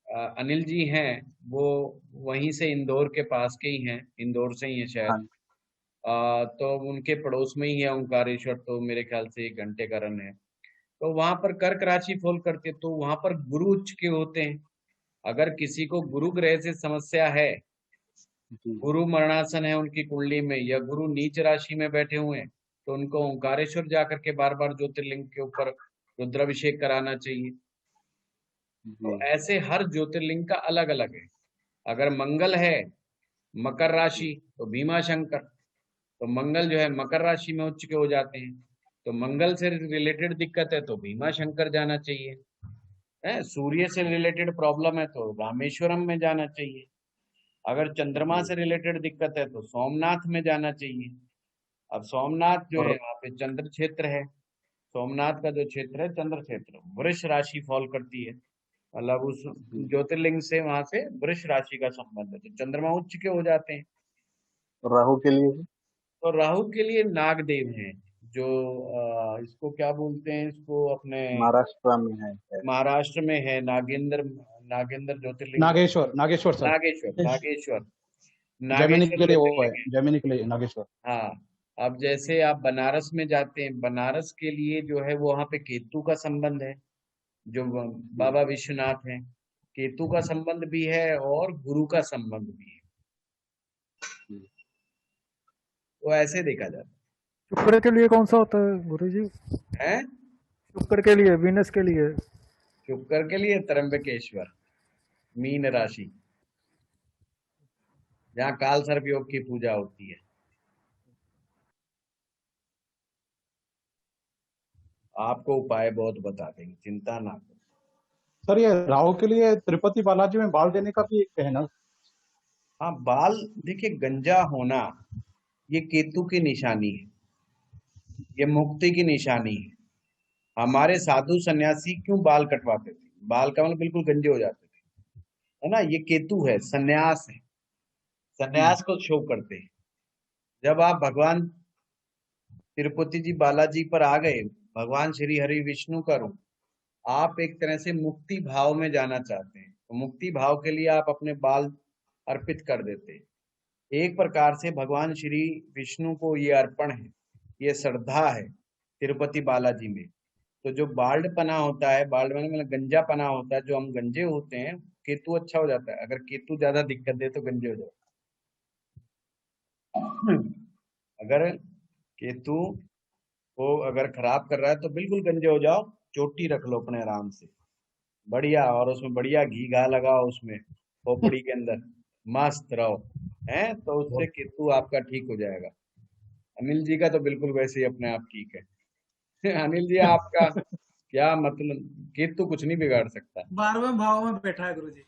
S1: अनिल जी हैं, वो वहीं से इंदौर के पास के ही हैं, इंदौर से ही है शायद। तो उनके पड़ोस में ही है ओंकारेश्वर, तो मेरे ख्याल से 1 घंटे का रन है। तो वहां पर कर्क राशि फॉल करती है, तो वहां पर गुरु उच्च के होते हैं। अगर किसी को गुरु ग्रह से समस्या है, गुरु मरणासन है उनकी कुंडली में, या गुरु नीच राशि में बैठे हुए हैं, तो उनको ओंकारेश्वर जाकर के बार बार ज्योतिर्लिंग के ऊपर रुद्राभिषेक कराना चाहिए। तो ऐसे हर ज्योतिर्लिंग का अलग अलग है। अगर मंगल है मकर राशि तो भीमा शंकर, तो मंगल जो है मकर राशि में उच्च के हो जाते हैं, तो मंगल से रिलेटेड दिक्कत है तो भीमा शंकर जाना चाहिए। है, सूर्य से रिलेटेड प्रॉब्लम है तो रामेश्वरम में जाना चाहिए। अगर चंद्रमा से रिलेटेड दिक्कत है तो सोमनाथ में जाना चाहिए। अब सोमनाथ जो है यहाँ पे चंद्र क्षेत्र है, सोमनाथ का जो क्षेत्र है चंद्र क्षेत्र, वृष राशि फॉल करती है, मतलब उस ज्योतिर्लिंग से वहां से वृष राशि का संबंध है, तो चंद्रमा उच्च के हो जाते हैं।
S8: राहु के लिए,
S1: तो राहु के लिए नागदेव हैं, जो इसको क्या बोलते हैं, इसको अपने
S8: महाराष्ट्र में है,
S1: महाराष्ट्र में है, नागेंद्र ज्योतिर्लिंग,
S6: नागेश्वर, नागेश्वर सर,
S1: नागेश्वर
S6: जैमिनी के लिए वो है, जैमिनी के लिए नागेश्वर।
S1: हाँ, अब जैसे आप बनारस में जाते हैं, बनारस के लिए जो है वो वहाँ पे केतु का संबंध है, जो बाबा विश्वनाथ हैं, केतु का संबंध भी है और गुरु का संबंध भी है, तो ऐसे देखा जाता है।
S13: शुक्र के लिए कौन सा होता है गुरु जी?
S1: है
S13: शुक्र के लिए, वीनस के लिए?
S1: शुक्र के लिए त्र्यंबकेश्वर, मीन राशि, जहाँ काल सर्प योग की पूजा होती है। आपको उपाय बहुत बता देंगे, चिंता ना करो।
S6: सर ये राहु के लिए तिरुपति बालाजी में बाल देने का भी एक है ना?
S1: हाँ, बाल देखिए, गंजा होना ये केतु की निशानी है, ये मुक्ति की निशानी है। हमारे साधु सन्यासी क्यों बाल कटवाते थे? बाल का मतलब बिल्कुल गंजे हो जाते थे, है ना, ये केतु है, सन्यास है, सन्यास को शो करते हैं। जब आप भगवान तिरुपति जी बालाजी पर आ गए, भगवान श्री हरि विष्णु का रूप, आप एक तरह से मुक्ति भाव में जाना चाहते हैं, तो मुक्ति भाव के लिए आप अपने बाल अर्पित कर देते हैं। एक प्रकार से भगवान श्री विष्णु को ये अर्पण है, ये श्रद्धा है तिरुपति बालाजी में। तो जो बाल्ड पना होता है, बाल्ड मतलब गंजा पना होता है, जो हम गंजे होते हैं, केतु अच्छा हो जाता है। अगर केतु ज्यादा दिक्कत दे तो गंजे हो जाओ। अगर केतु को अगर खराब कर रहा है तो बिल्कुल गंजे हो जाओ, चोटी रख लो अपने आराम से बढ़िया, और उसमें बढ़िया घी घा लगाओ, उसमें खोपड़ी के अंदर मस्त रहो, है, तो उससे केतु आपका ठीक हो जाएगा। अनिल जी का तो बिल्कुल वैसे ही अपने आप ठीक है। अनिल जी आपका क्या मतलब, केतु कुछ नहीं बिगाड़ सकता।
S14: 12वें भाव में बैठा है गुरुजी।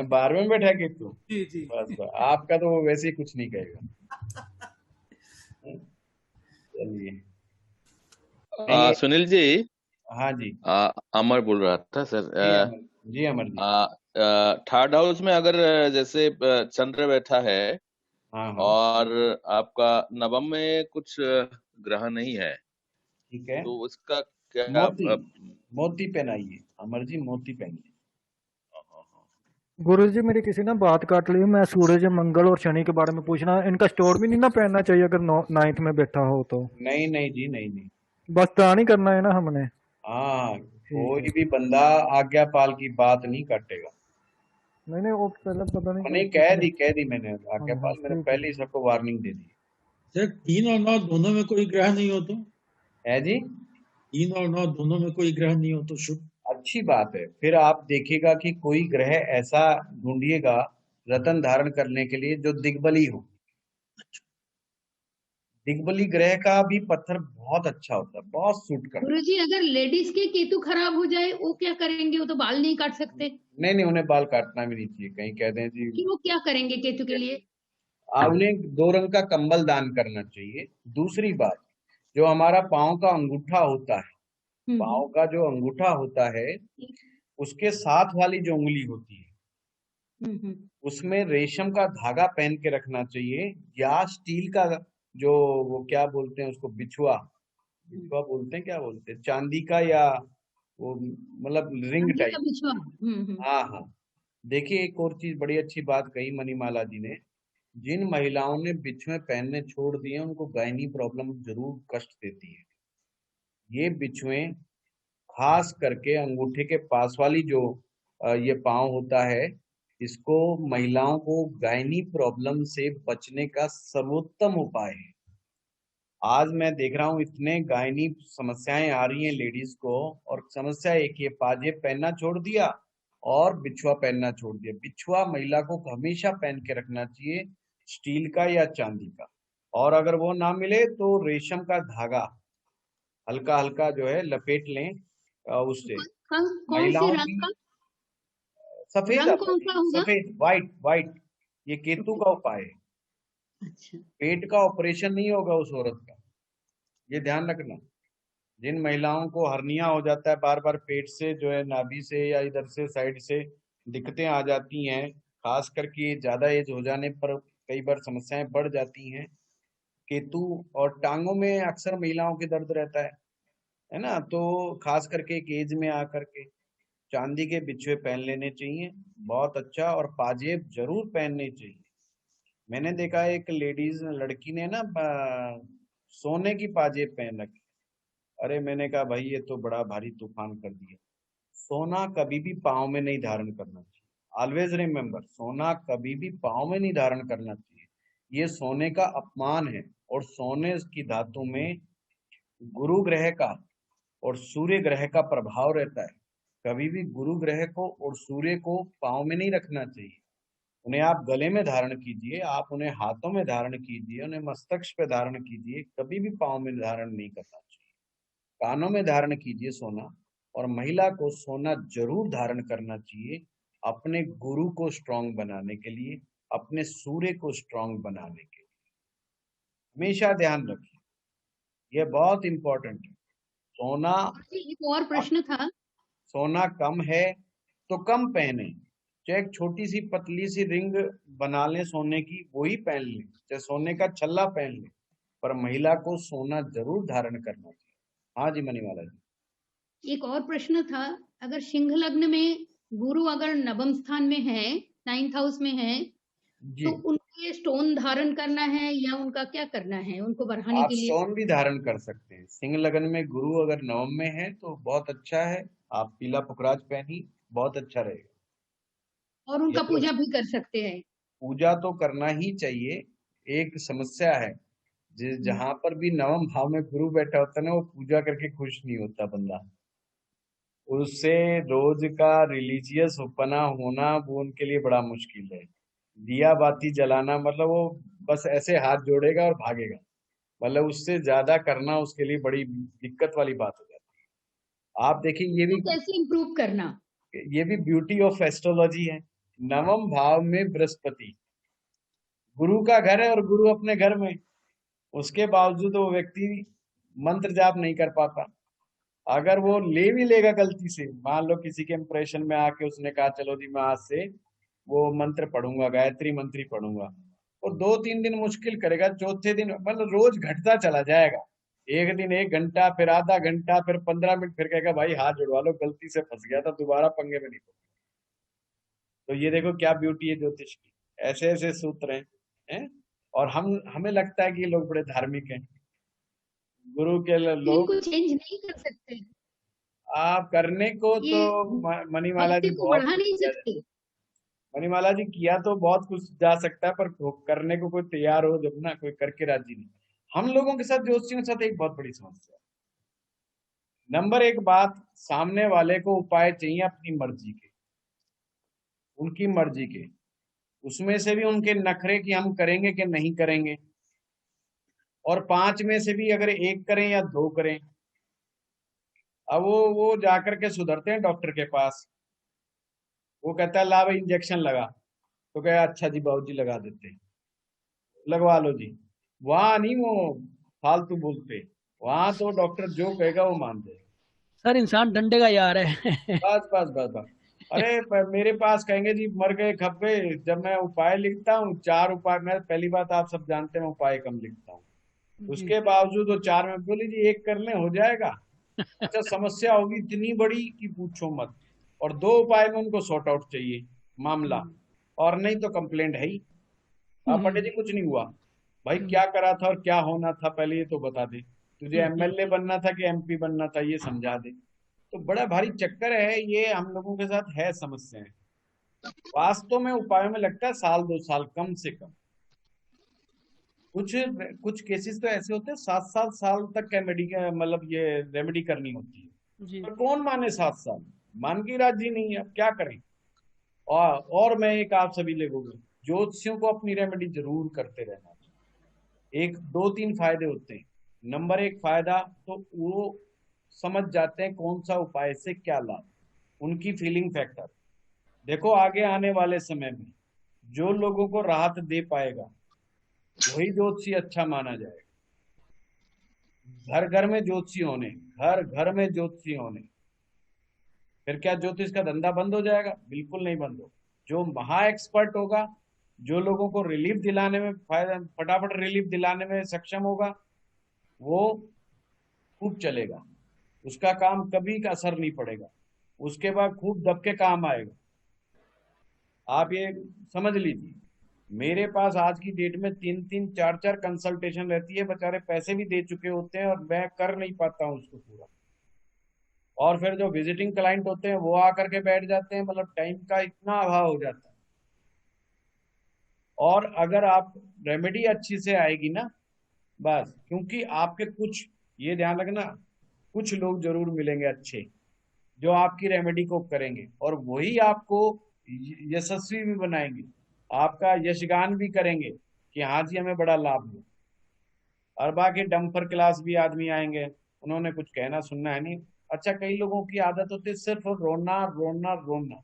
S1: 12वें में बैठा है केतु।
S14: जी जी।
S1: बस बस, आपका तो वो वैसे ही कुछ नहीं कहेगा। चलिए नहीं,
S15: सुनील जी।
S1: हाँ जी
S15: अमर बोल रहा था सर।
S1: जी अमर जी।
S15: थर्ड हाउस में अगर जैसे चंद्र बैठा है
S1: हाँ
S15: और आपका नवम में कुछ ग्रह नहीं है,
S1: ठीक है,
S15: तो उसका क्या
S1: मोती पहनाइए अमर जी, मोती पहनिए।
S13: गुरुजी मेरी किसी ने बात काट ली, मैं सूरज मंगल और शनि के बारे में पूछना, इनका स्टोर भी नहीं ना पहनना चाहिए अगर 9th में बैठा हो तो?
S1: नहीं नहीं जी, नहीं नहीं,
S13: बस दान ही करना है ना हमने।
S1: हाँ, कोई भी बंदा आज्ञापाल की बात नहीं काटेगा।
S13: नहीं वो पहले पता नहीं
S1: कह दी मैंने आज्ञापाल, मैंने पहले ही सबको वार्निंग दे दी।
S4: सर 3 और 9 दोनों में कोई ग्रह नहीं हो तो?
S1: है जी,
S4: 3 और 9 दोनों में कोई ग्रह नहीं हो तो शुभ।
S1: अच्छी बात है। फिर आप देखिएगा कि कोई ग्रह ऐसा ढूंढिएगा रतन धारण करने के लिए जो दिग्बली हो। दिग्बली ग्रह का भी पत्थर बहुत अच्छा होता है, बहुत सूट करता है।
S9: गुरुजी अगर लेडीज के केतु खराब हो जाए वो क्या करेंगे? वो तो बाल नहीं काट सकते।
S1: नहीं, उन्हें बाल काटना भी नहीं चाहिए। कहीं कहते हैं जी
S9: कि वो क्या करेंगे केतु के लिए?
S1: उन्हें 2 रंग का कंबल दान करना चाहिए। दूसरी बात, जो हमारा पाँव का अंगूठा होता है, पाँव का जो अंगूठा होता है उसके साथ वाली जो उंगली होती है उसमें रेशम का धागा पहन के रखना चाहिए, या स्टील का जो वो क्या बोलते हैं उसको, बिछुआ बोलते हैं, क्या बोलते हैं, चांदी का, या वो मतलब रिंग टाइप। हाँ, देखिए एक और चीज बड़ी अच्छी बात कही मणिमाला जी ने, जिन महिलाओं ने बिछुए पहनने छोड़ दिए उनको गायनी प्रॉब्लम जरूर कष्ट देती है। ये बिछुए खास करके अंगूठे के पास वाली जो ये पाँव होता है, इसको महिलाओं को गायनी प्रॉब्लम से बचने का सर्वोत्तम उपाय है। आज मैं देख रहा हूँ इतने गायनी समस्याएं आ रही हैं लेडीज को, और समस्या एक ही है, पाजेब पहनना छोड़ दिया और बिछुआ पहनना छोड़ दिया। बिछुआ महिला को हमेशा पहन के रखना चाहिए, स्टील का या चांदी का, और अगर वो ना मिले तो रेशम का धागा हल्का हल्का जो है लपेट लें उससे। महिलाओं की सफेद व्हाइट, ये केतु का उपाय है।
S9: अच्छा।
S1: पेट का ऑपरेशन नहीं होगा उस औरत का, ये ध्यान रखना। जिन महिलाओं को हर्निया हो जाता है बार बार पेट से, जो है नाभि से या इधर से साइड से दिक्कतें आ जाती हैं, खास करके ज्यादा एज हो जाने पर कई बार समस्याएं बढ़ जाती हैं। केतु और टांगों में अक्सर महिलाओं के दर्द रहता है ना, तो खास करके एक एज में आकर के चांदी के बिछुए पहन लेने चाहिए, बहुत अच्छा, और पाजेब जरूर पहनने चाहिए। मैंने देखा एक लेडीज लड़की ने ना सोने की पाजेब पहन रखी। अरे मैंने कहा भाई ये तो बड़ा भारी तूफान कर दिया। सोना कभी भी पाँव में नहीं धारण करना चाहिए। ऑलवेज रिमेम्बर, सोना कभी भी पाँव में नहीं धारण करना चाहिए, ये सोने का अपमान है। और सोने की धातु में गुरु ग्रह का और सूर्य ग्रह का प्रभाव रहता है। कभी भी गुरु ग्रह को और सूर्य को पाँव में नहीं रखना चाहिए। उन्हें आप गले में धारण कीजिए, आप उन्हें हाथों में धारण कीजिए, उन्हें मस्तक पे धारण कीजिए, कभी भी पाँव में धारण नहीं करना चाहिए। कानों में धारण कीजिए सोना, और महिला को सोना जरूर धारण करना चाहिए अपने गुरु को स्ट्रांग बनाने के लिए, अपने सूर्य को स्ट्रांग बनाने के लिए। हमेशा ध्यान रखिए, यह बहुत इंपॉर्टेंट है। सोना,
S9: एक और प्रश्न था,
S1: सोना कम है तो कम पहने, चाहे एक छोटी सी पतली सी रिंग बना लें सोने की, वही पहन लें, चाहे सोने का छल्ला पहन लें, पर महिला को सोना जरूर धारण करना चाहिए। हाँ जी मणिमाला जी।
S9: एक और प्रश्न था, अगर सिंह लग्न में गुरु अगर नवम स्थान में है, 9th हाउस में है, तो उनके स्टोन धारण करना है या उनका क्या करना है उनको बढ़ाने के लिए?
S1: स्टोन भी धारण कर सकते हैं। सिंह लगन में गुरु अगर नवम में है तो बहुत अच्छा है, आप पीला पुखराज पहनी, बहुत अच्छा रहेगा।
S9: और उनका पूजा भी कर सकते हैं?
S1: पूजा तो करना ही चाहिए। एक समस्या है, जहां पर भी नवम भाव में गुरु बैठा होता है ना, वो पूजा करके खुश नहीं होता बंदा, उससे रोज का रिलीजियस होना वो उनके लिए बड़ा मुश्किल है। दिया बाती जलाना मतलब वो बस ऐसे हाथ जोड़ेगा और भागेगा। मतलब उससे ज्यादा करना उसके लिए बड़ी दिक्कत वाली बात हो जाती है। आप देखिए ये
S9: तो
S1: भी
S9: कैसे इम्प्रूव करना?
S1: ब्यूटी ऑफ एस्ट्रोलॉजी है। नवम भाव में बृहस्पति, गुरु का घर है और गुरु अपने घर में, उसके बावजूद वो व्यक्ति मंत्र जाप नहीं कर पाता। अगर वो ले भी लेगा गलती से, मान लो किसी के इंप्रेशन में आके उसने कहा चलो जी मैं आज से वो मंत्र पढ़ूंगा, गायत्री मंत्र ही पढ़ूंगा, और 2-3 दिन मुश्किल करेगा, चौथे दिन मतलब रोज घटता चला जाएगा। एक दिन 1 घंटा, फिर आधा घंटा, फिर 15 मिनट, फिर कहेगा भाई हाथ जुड़वा लो, गलती से फंस गया था, दोबारा पंगे में नहीं पड़ेगा। तो ये देखो क्या ब्यूटी है ज्योतिष की, ऐसे ऐसे सूत्र हैं? और हमें लगता है कि ये लोग बड़े धार्मिक हैं। गुरु के लोग
S9: इनको चेंज नहीं कर सकते,
S1: आप करने को
S9: ये
S1: तो मणिमाला जी
S9: भक्ति को
S1: बहुत
S9: बढ़ा नहीं
S1: कुछ किया
S9: सकते।
S1: मणिमाला जी किया तो बहुत कुछ जा सकता है, पर करने को कोई तैयार हो जब ना, कोई करके राजी नहीं। हम लोगों के साथ ज्योतिषियों के साथ एक बहुत बड़ी समस्या है। नंबर 1 बात, सामने वाले को उपाय चाहिए अपनी मर्जी के, उनकी मर्जी के, उसमें से भी उनके नखरे कि हम करेंगे कि नहीं करेंगे, और 5 में से भी अगर 1 करें या 2 करें। अब वो जाकर के सुधरते हैं डॉक्टर के पास, वो कहता है ला भाई इंजेक्शन लगा, तो कहे अच्छा जी बाबूजी लगा देते, लगवा लो जी। वहां नहीं वो फालतू बोलते, वहां तो डॉक्टर जो कहेगा वो मानते।
S12: सर इंसान डंडे का यार है।
S1: बस बस बस बस। अरे मेरे पास कहेंगे जी मर गए खब्बे, जब मैं उपाय लिखता हूँ 4 उपाय, मैं पहली बात आप सब जानते हैं मैं उपाय कम लिखता हूँ, उसके बावजूद वो 4 में बोली जी 1 कर ले हो जाएगा। अच्छा समस्या होगी इतनी बड़ी कि पूछो मत, और 2 उपाय में उनको सॉर्ट आउट चाहिए मामला, और नहीं तो कंप्लेंट है ही। पंडित जी कुछ नहीं हुआ, भाई क्या करा था और क्या होना था पहले ये तो बता दे, तुझे एमएलए बनना था कि एमपी बनना था ये समझा दे। तो बड़ा भारी चक्कर है ये, हम लोगों के साथ है समस्याएं। वास्तव में उपायों में लगता है 1-2 साल कम से कम। कुछ केसेस तो ऐसे होते हैं 7-7 साल तक मतलब ये रेमेडी करनी होती है, पर कौन माने 7 साल, मान की राजी नहीं है, अब क्या करें। और मैं एक आप सभी लोगों को, ज्योतिषियों को अपनी रेमेडी जरूर करते रहना चाहिए। 1-2-3 फायदे होते हैं। नंबर 1 फायदा तो वो समझ जाते हैं कौन सा उपाय से क्या लाभ, उनकी फीलिंग फैक्टर। देखो आगे आने वाले समय में जो लोगों को राहत दे पाएगा वही ज्योतिषी अच्छा माना जाएगा। घर घर में ज्योतिषी होने, घर घर में ज्योतिषी होने, फिर क्या ज्योतिष का धंधा बंद हो जाएगा? बिल्कुल नहीं बंद हो। जो महा एक्सपर्ट होगा, जो लोगों को रिलीफ दिलाने में फटाफट रिलीफ दिलाने में सक्षम होगा, वो खूब चलेगा, उसका काम कभी का असर नहीं पड़ेगा, उसके बाद खूब दब के काम आएगा। आप ये समझ लीजिए, मेरे पास आज की डेट में 3-3, 4-4 कंसल्टेशन रहती है, बेचारे पैसे भी दे चुके होते हैं और मैं कर नहीं पाता हूँ उसको पूरा। और फिर जो विजिटिंग क्लाइंट होते हैं वो आकर के बैठ जाते हैं, मतलब टाइम का इतना अभाव हो जाता है। और अगर आप रेमेडी अच्छी से आएगी ना, बस, क्योंकि आपके कुछ, ये ध्यान रखना, कुछ लोग जरूर मिलेंगे अच्छे जो आपकी रेमेडी को करेंगे और वही आपको यशस्वी भी बनाएंगे, आपका यशगान भी करेंगे कि हाँ जी हमें बड़ा लाभ हो। और बाकी डम्पर क्लास भी आदमी आएंगे, उन्होंने कुछ कहना सुनना है नहीं। अच्छा कई लोगों की आदत होती है सिर्फ रोना रोना रोना,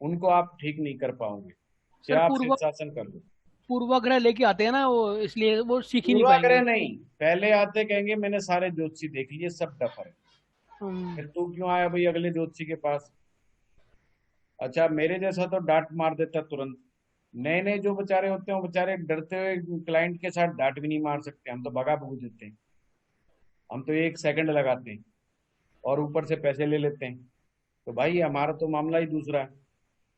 S1: उनको आप ठीक नहीं कर पाओगे,
S12: सर
S1: आप शीर्षासन कर लो।
S12: पूर्वाग्रह लेके आते हैं ना वो, इसलिए वो सीख ही नहीं
S1: पूर्वाग्रह
S12: पाएंगे।
S1: नहीं, पहले आते कहेंगे मैंने सारे ज्योतिषी देख लिए सब डफर है, फिर तू क्यों आया भाई अगले ज्योतिषी के पास? अच्छा मेरे जैसा तो डांट मार देता तुरंत। नए नए जो बेचारे होते हैं वो बेचारे डरते हुए क्लाइंट के साथ डांट भी नहीं मार सकते, हम तो भगा भूज देते हैं, हम तो 1 सेकंड लगाते हैं और ऊपर से पैसे ले लेते हैं। तो भाई हमारा तो मामला ही दूसरा है,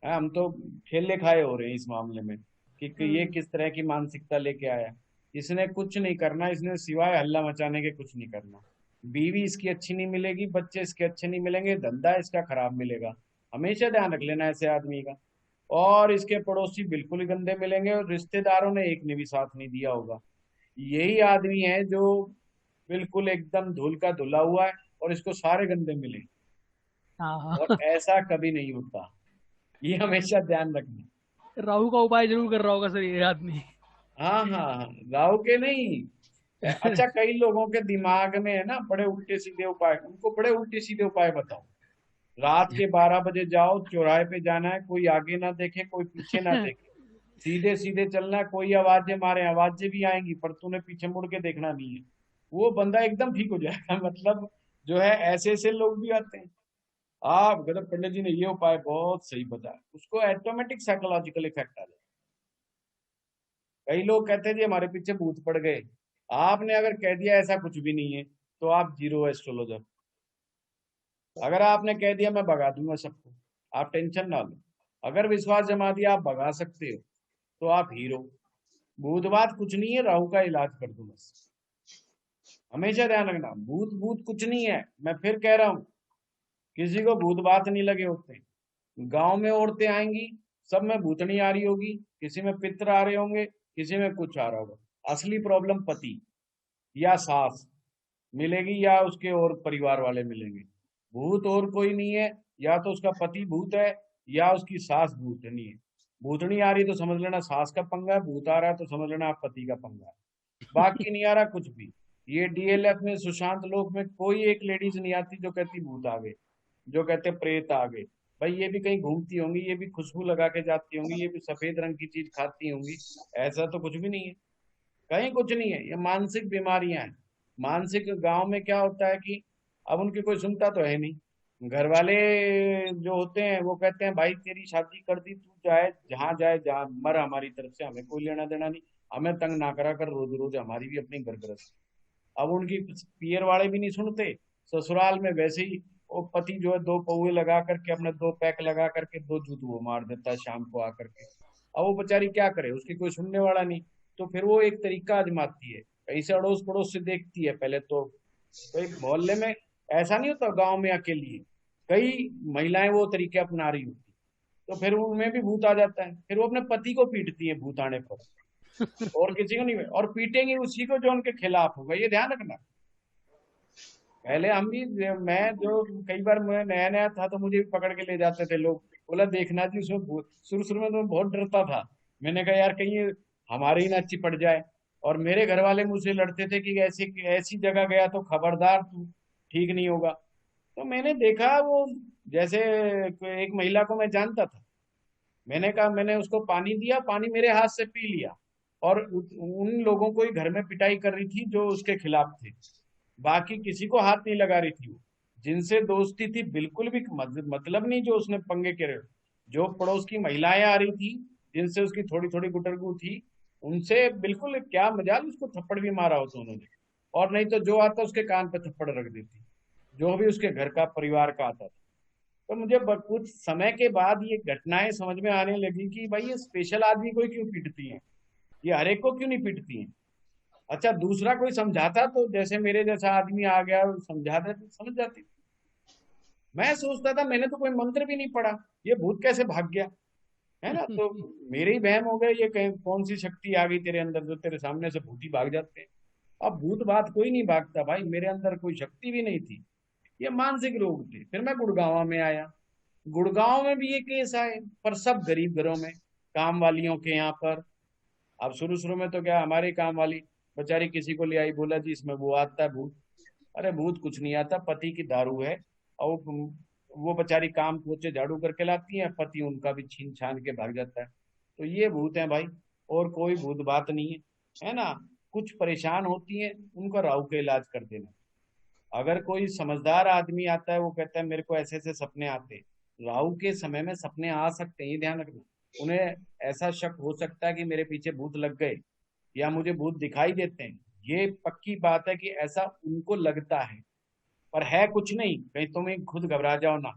S1: हम तो ठेले खाए हो रहे हैं इस मामले में कि ये किस तरह की मानसिकता लेके आया। इसने कुछ नहीं करना, इसने सिवाय हल्ला मचाने के कुछ नहीं करना। बीवी इसकी अच्छी नहीं मिलेगी, बच्चे इसके अच्छे नहीं मिलेंगे, धंधा इसका खराब मिलेगा, हमेशा ध्यान रख लेना ऐसे आदमी का। और इसके पड़ोसी बिल्कुल ही गंदे मिलेंगे और रिश्तेदारों ने एक ने भी साथ नहीं दिया होगा। यही आदमी है जो बिल्कुल एकदम धूल का धुला हुआ है और इसको सारे गंदे मिले, और ऐसा कभी नहीं होता, ये हमेशा ध्यान रखना।
S12: राहु का उपाय जरूर कर रहा होगा सर ये आदमी।
S1: हाँ हाँ, राहु के नहीं,
S16: अच्छा, कई लोगों के दिमाग में है ना बड़े उल्टे सीधे उपाय, उनको बड़े उल्टे सीधे उपाय बताओ। रात के 12 बजे जाओ, चौराहे पे जाना है, कोई आगे ना देखे कोई पीछे ना देखे, सीधे सीधे चलना है, कोई आवाजें मारे, आवाजें भी आएंगी पर तूने पीछे मुड़ के देखना नहीं है, वो बंदा एकदम ठीक हो जाएगा। मतलब जो है ऐसे ऐसे लोग भी आते हैं। आप गदर पंडित जी ने ये उपाय बहुत सही बताया, उसको ऑटोमेटिक साइकोलॉजिकल इफेक्ट आ जाए। कई लोग कहते हैं जी हमारे पीछे भूत पड़ गए, आपने अगर कह दिया ऐसा कुछ भी नहीं है तो आप जीरो एस्ट्रोलॉजर। अगर आपने कह दिया मैं भगा दूंगा सबको, आप टेंशन ना लो। अगर विश्वास जमा दिया आप भगा सकते हो तो आप हीरो। भूत बात कुछ नहीं है, राहु का इलाज कर दो बस। हमेशा ध्यान रखना, भूत भूत कुछ नहीं है। मैं फिर कह रहा हूँ, किसी को भूत बात नहीं लगे होते। गांव में औरतें आएंगी, सब में भूतनी आ रही होगी, किसी में पितर आ रहे होंगे, किसी में कुछ आ रहा होगा। असली प्रॉब्लम पति या सास मिलेगी या उसके और परिवार वाले मिलेंगे। भूत और कोई नहीं है, या तो उसका पति भूत है या उसकी सास भूतनी है। भूतनी आ रही तो समझ लेना सास का पंगा है, भूत आ रहा है तो समझ लेना आप पति का पंगा है। बाकी नहीं आ रहा कुछ भी। ये डीएलएफ में सुशांत लोक में कोई एक लेडीज नहीं आती जो कहती भूत आ गए, जो कहते प्रेत आ गए। भाई ये भी कहीं घूमती होंगी, ये भी खुशबू लगा के जाती होंगी, ये भी सफेद रंग की चीज खाती होंगी, ऐसा तो कुछ भी नहीं है, कहीं कुछ नहीं है। ये मानसिक बीमारियां हैं। मानसिक गांव में क्या होता है कि अब उनकी कोई सुनता तो है नहीं, घर वाले जो होते हैं वो कहते हैं भाई तेरी शादी कर दी, तू जाए जहाँ मर, हमारी तरफ से हमें कोई लेना देना नहीं, हमें तंग ना करा कर रोज रोज, हमारी भी अपनी घर गृहस्थी। अब उनकी पियर वाले भी नहीं सुनते, ससुराल में वैसे ही वो पति जो है 2 पौए लगा करके, अपने 2 पैक लगा करके 2 जूत वो मार देता है शाम को आकर के। अब वो बेचारी क्या करे, उसकी कोई सुनने वाला नहीं, तो फिर वो एक तरीका आजमाती है, कहीं से अड़ोस पड़ोस से देखती है पहले तो एक मोहल्ले में ऐसा नहीं होता, गांव में अकेली कई महिलाएं वो तरीके अपना रही होती, तो फिर उनमें भी भूत आ जाता है। फिर वो अपने पति को पीटती है भूत आने पर, और किसी को नहीं, और पीटेंगे उसी को जो उनके खिलाफ होगा, ये ध्यान रखना। पहले हम भी, मैं जो कई बार मैं नया नया था तो मुझे भी पकड़ के ले जाते थे लोग, बोला देखना जी उसमें भूत। शुरू शुरू में तो मैं बहुत डरता था, मैंने कहा यार कहीं हमारे ही ना चिपट जाए। और मेरे घर वाले मुझसे लड़ते थे कि ऐसी जगह गया तो खबरदार तू, ठीक नहीं होगा। तो मैंने देखा वो, जैसे एक महिला को मैं जानता था, मैंने कहा, मैंने उसको पानी दिया, पानी मेरे हाथ से पी लिया, और उन लोगों को ही घर में पिटाई कर रही थी जो उसके खिलाफ थे, बाकी किसी को हाथ नहीं लगा रही थी। वो जिनसे दोस्ती थी बिल्कुल भी मतलब नहीं जो उसने पंगे करे, जो पड़ोस की महिलाएं आ रही थी जिनसे उसकी थोड़ी थोड़ी गुटरगू थी, उनसे बिल्कुल, क्या मजाल, उसको थप्पड़ भी मारा होता उन्होंने, और नहीं तो जो आता उसके कान पे थप्पड़ रख देती, जो भी उसके घर का परिवार का आता था। तो मुझे कुछ समय के बाद ये घटनाएं समझ में आने लगी कि भाई ये स्पेशल आदमी को क्यों पीटती हैं, ये हर एक को क्यों नहीं पीटती हैं। अच्छा, दूसरा कोई समझाता तो, जैसे मेरे जैसा आदमी आ गया समझाता तो समझ जाती। मैं सोचता था मैंने तो कोई मंत्र भी नहीं पढ़ा, ये भूत कैसे भाग गया, है ना। तो मेरे ही बहम हो गए, ये कौन सी शक्ति आ गई तेरे अंदर जो तेरे सामने से भूत ही भाग जाते हैं। अब भूत बात कोई नहीं भागता भाई, मेरे अंदर कोई शक्ति भी नहीं थी, ये मानसिक रोग थे। फिर मैं गुड़गांव में आया, गुड़गांव में भी ये केस आए, पर सब गरीब घरों में, काम वालियों के यहाँ पर। अब शुरू शुरू में तो क्या, हमारे काम वाली बेचारी किसी को ले आई, बोला जी इसमें वो आता है भूत। अरे भूत कुछ नहीं आता, पति की दारू है, और वो बेचारी काम पोछे झाड़ू करके लाती है, पति उनका भी छीन छान के भाग जाता है। तो ये भूत है भाई, और कोई भूत बात नहीं है, है ना। कुछ परेशान होती है, उनका राहु का इलाज कर देना। अगर कोई समझदार आदमी आता है, वो कहता है मेरे को ऐसे ऐसे सपने आते, राहु के समय में सपने आ सकते हैं, ये ध्यान रखना। उन्हें ऐसा शक हो सकता है कि मेरे पीछे भूत लग गए या मुझे भूत दिखाई देते हैं, ये पक्की बात है कि ऐसा उनको लगता है, पर है कुछ नहीं, कहीं तुम्हें खुद घबरा जाओ ना।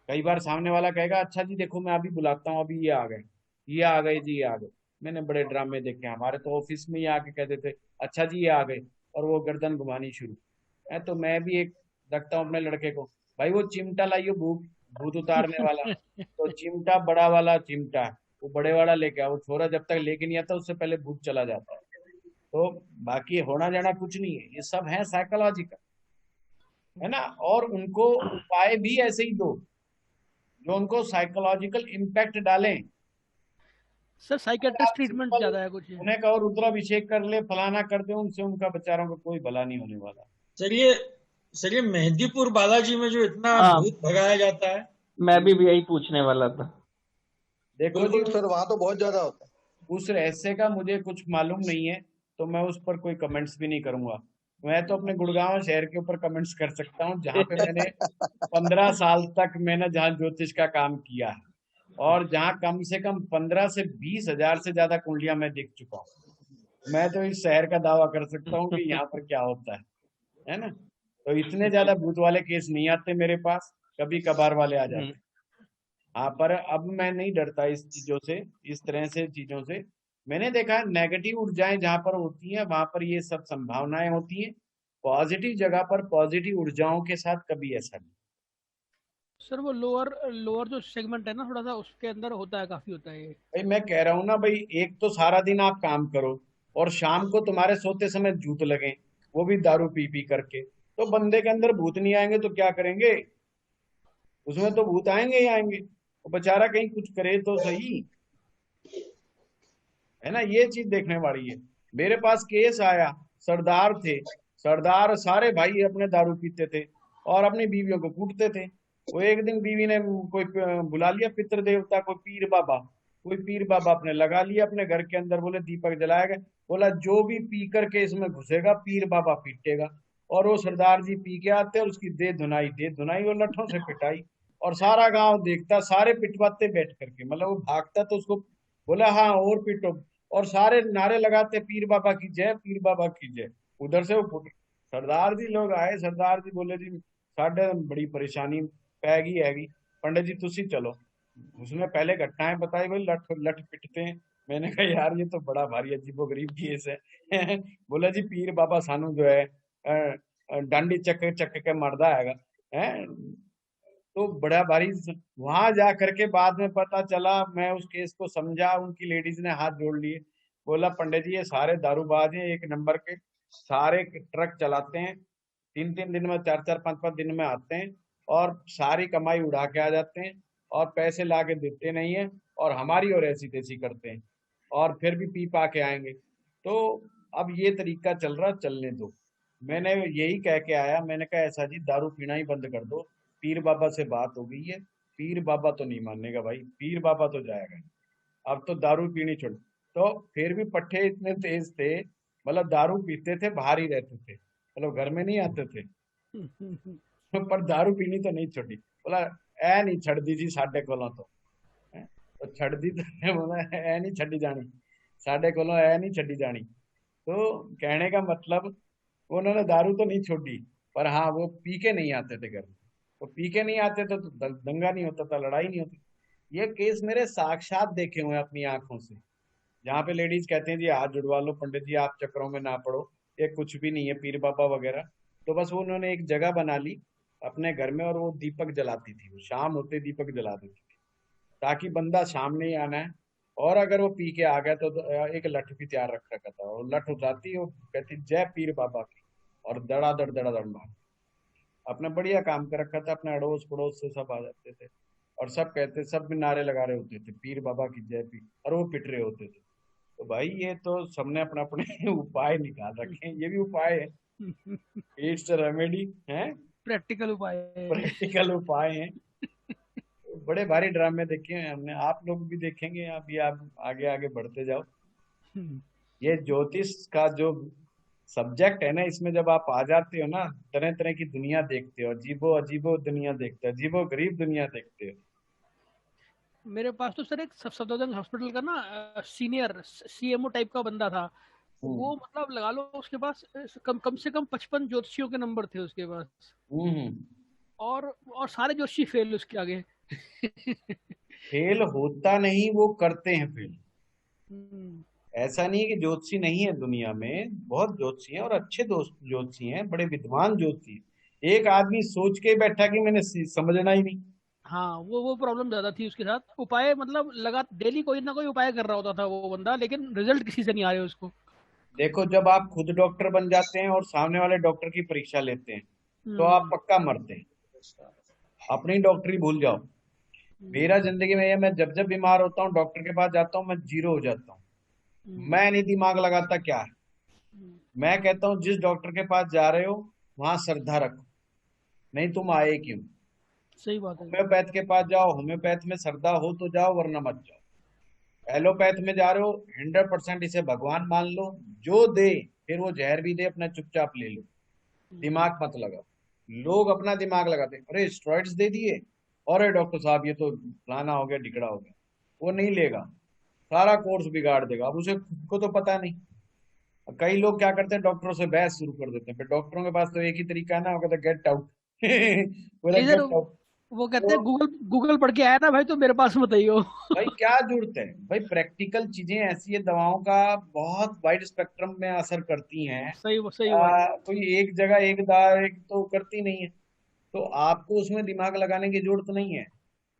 S16: कई बार सामने वाला कहेगा अच्छा जी देखो मैं अभी बुलाता हूँ, अभी ये आ गए, ये आ गए जी, ये आ गए। मैंने बड़े ड्रामे देखे, हमारे तो ऑफिस में ही आके कहते थे अच्छा जी ये आ गए, और वो गर्दन घुमानी शुरू। तो मैं भी एक रखता हूँ अपने लड़के को, भाई वो चिमटा लाइयो भूत उतारने वाला। तो चिमटा, बड़ा वाला चिमटा, वो बड़े वाला लेके आओ। वो छोरा जब तक लेके नहीं आता उससे पहले भूत चला जाता है। तो बाकी होना जाना कुछ नहीं है, ये सब है साइकोलॉजिकल, है ना। और उनको उपाय भी ऐसे ही दो जो उनको साइकोलॉजिकल इम्पैक्ट डालें।
S12: सर साइकेट्रिस्ट ट्रीटमेंट
S16: सिंपल
S12: ज्यादा है कुछ।
S16: उन्हें कहो रुद्राभिषेक कर ले, फलाना कर दे, उनसे उनका बेचारों को कोई भला नहीं होने वाला।
S4: चलिए मेहंदीपुर बालाजी में जो इतना
S17: हाँ।
S4: भूत भगाया जाता है,
S17: मैं भी यही पूछने वाला था।
S16: देखो
S18: बिल्कुल
S16: जी,
S18: सर, वहां तो बहुत ज्यादा होता है।
S16: उस रहस्य का मुझे कुछ मालूम नहीं है, तो मैं उस पर कोई कमेंट्स भी नहीं करूंगा। मैं तो अपने गुड़गांव शहर के ऊपर कमेंट्स कर सकता हूँ, जहाँ पे मैंने 15 साल तक मैंने जहाँ ज्योतिष का काम किया है, और जहाँ कम से कम 15 से 20 हजार से ज्यादा कुंडलियां मैं देख चुका हूँ। मैं तो इस शहर का दावा कर सकता हूँ कि यहाँ पर क्या होता है ना। तो इतने ज्यादा भूत वाले केस नहीं आते मेरे पास, कभी कभार वाले आ जाते हैं। हाँ, पर अब मैं नहीं डरता इस चीजों से, इस तरह से चीजों से। मैंने देखा है नेगेटिव ऊर्जाएं जहां पर होती हैं वहां पर ये सब संभावनाएं होती हैं। पॉजिटिव जगह पर पॉजिटिव ऊर्जाओं के साथ कभी ऐसा नहीं।
S12: सर वो लोअर जो सेगमेंट है ना, थोड़ा सा उसके अंदर होता है, काफी होता है ये।
S16: भाई मैं कह रहा हूँ ना भाई, एक तो सारा दिन आप काम करो और शाम को तुम्हारे सोते समय जूत लगे, वो भी दारू पी पी करके, तो बंदे के अंदर भूत नहीं आएंगे तो क्या करेंगे? उसमें तो भूत आएंगे ही आएंगे। वो बेचारा कहीं कुछ करे तो सही, है ना। ये चीज देखने वाली है। मेरे पास केस आया, सरदार थे, सरदार सारे भाई अपने दारू पीते थे और अपनी बीवियों को कूटते थे। वो एक दिन बीवी ने कोई बुला लिया पितृ देवता, कोई पीर बाबा अपने लगा लिया अपने घर के अंदर। बोले दीपक जलाया गया, बोला जो भी पी करके इसमें घुसेगा पीर बाबा पीटेगा। और वो सरदार जी पी के आते और उसकी दे धुनाई वो लठों से पिटाई, और सारा गांव देखता, सारे पिटवाते बैठ करके, मतलब वो भागता तो उसको बोला हाँ और पिटो, और सारे नारे लगाते पीर बाबा की जय, पीर बाबा की जय। उधर से वो सरदार जी लोग आए, सरदार जी बोले जी साढ़े बड़ी परेशानी पैगी हैगी, पंडित जी तुसी चलो। उसने पहले घटनाएं बताई, भाई लठ पिटते हैं। मैंने कहा यार ये तो बड़ा भारी अजीबोगरीब केस है। बोला जी पीर बाबा सानू जो है डांडी चक के मरदा है। तो बड़ा भारी। वहां जा करके बाद में पता चला, मैं उस केस को समझा, उनकी लेडीज ने हाथ जोड़ लिए। बोला पंडित जी ये सारे दारूबाज हैं, 1 नंबर के, सारे ट्रक चलाते हैं, 3-3 दिन में, 4-4, 5-5 दिन में आते हैं और सारी कमाई उड़ा के आ जाते हैं और पैसे ला के देते नहीं है, और हमारी और ऐसी तैसी करते हैं, और फिर भी पी पा के आएंगे। तो अब ये तरीका चल रहा, चलने दो। मैंने यही कह के आया, मैंने कहा ऐसा जी दारू पीना ही बंद कर दो। पीर बाबा से बात हो गई है, पीर बाबा तो नहीं मानेगा भाई, पीर बाबा तो जाएगा, अब तो दारू पीनी छोड़। तो फिर भी पट्टे इतने तेज थे, मतलब दारू पीते थे, बाहर ही रहते थे, मतलब घर में नहीं आते थे। पर दारू पीनी तो नहीं छोड़ी। बोला ऐ नहीं छड़ दी जी साडे कोलों तो छड़ दी तो बोला ऐ नहीं छड़ी जानी, साडे कोलों ऐ नहीं छड़ी जानी। तो कहने का मतलब उन्होंने दारू तो नहीं छोड़ी, पर हाँ वो पी के नहीं आते थे घर में। तो पी के नहीं आते तो दंगा नहीं होता था, लड़ाई नहीं होती। ये केस मेरे साक्षात देखे हुए अपनी आंखों से, जहाँ पे लेडीज कहते हैं जी हाथ जुड़वा लो पंडित जी, आप चक्रों में ना पड़ो, ये कुछ भी नहीं है पीर बाबा वगैरह। तो बस वो उन्होंने एक जगह बना ली अपने घर में, और वो दीपक जलाती थी, वो शाम होते दीपक जला देती थी, ताकि बंदा सामने ही आना है। और अगर वो पी के आ गया तो एक लठ भी तैयार रख रखा था, वो लठ उठाती, वो कहती जय पीर बाबा की, और दड़ा मार। अपना बढ़िया काम कर रखा था, अपने अड़ोस पड़ोस से सब आ जाते थे, और सब कहते, सब नारे लगा रहे होते थे पीर बाबा की जय पीर, और वो पिट रहे होते थे। तो भाई ये तो सबने अपने अपने उपाय निकाल रखे हैं, ये भी उपाय है, इट्स रेमेडी है,
S12: प्रैक्टिकल
S16: उपाय है। बड़े भारी ड्रामे देखे हैं हमने, आप लोग भी देखेंगे, आप आगे आगे बढ़ते जाओ। ये ज्योतिष का जो सब्जेक्ट है ना, इसमें जब आप आ जाते हो ना, तरह तरह की दुनिया देखते हो, अजीबो दुनिया देखते हो, अजीबो गरीब दुनिया देखते हो।
S12: मेरे पास तो सर एक सफदरजंग हॉस्पिटल का ना सीनियर सीएमओ टाइप का बंदा था, वो मतलब लगा लो उसके पास कम से कम 55 ज्योतिषियों के नंबर थे उसके पास, और सारे ज्योतिषी फेल उसके आगे।
S16: फेल होता नहीं, वो करते हैं फेल। ऐसा नहीं है कि ज्योतिषी नहीं है, दुनिया में बहुत ज्योतिषी हैं और अच्छे ज्योतिषी हैं, बड़े विद्वान ज्योतिषी। एक आदमी सोच के बैठा कि मैंने समझना ही नहीं।
S12: हाँ, वो प्रॉब्लम ज्यादा थी उसके साथ। उपाय मतलब लगा डेली कोई ना कोई उपाय कर रहा होता था वो बंदा, लेकिन रिजल्ट किसी से नहीं आ रहे उसको।
S16: देखो जब आप खुद डॉक्टर बन जाते हैं और सामने वाले डॉक्टर की परीक्षा लेते हैं, तो आप पक्का मरते हैं। अपनी डॉक्टरी भूल जाओ। मेरा जिंदगी में ये, मैं जब जब बीमार होता हूँ डॉक्टर के पास जाता हूँ, मैं जीरो हो जाता हूँ। मैं नहीं दिमाग लगाता क्या है, मैं कहता हूँ जिस डॉक्टर के पास जा रहे हो वहां श्रद्धा रखो, नहीं तुम आए क्यों।
S12: सही बात है।
S16: होम्योपैथ के पास जाओ, होम्योपैथ में श्रद्धा हो तो जाओ वरना मत जाओ। एलोपैथ में जा रहे हो 100% इसे भगवान मान लो, जो दे फिर वो जहर भी दे अपना चुपचाप ले लो, दिमाग मत लगाओ। लोग अपना दिमाग लगाते, अरे स्टेरॉइड्स दे दिए, अरे डॉक्टर साहब ये तो फलाना हो गया ढिकड़ा हो गया, वो नहीं लेगा, सारा कोर्स बिगाड़ देगा। अब उसे खुद को तो पता नहीं। कई लोग क्या करते हैं, डॉक्टरों से बहस शुरू कर देते हैं, फिर डॉक्टरों के पास तो एक ही तरीका है ना, वो कहते गेट आउट।
S12: नहीं सर,
S16: गेट आउट।
S12: वो कहते हैं गूगल गूगल पढ़ के आया ना भाई, तो मेरे पास मत आइयो।
S16: भाई क्या जरूरत है भाई, प्रैक्टिकल चीजें ऐसी है, दवाओं का बहुत वाइड स्पेक्ट्रम में असर करती हैं।
S12: सही बात।
S16: कोई एक जगह एक दवा एक तो करती नहीं है, तो आपको उसमें दिमाग लगाने की जरूरत नहीं है।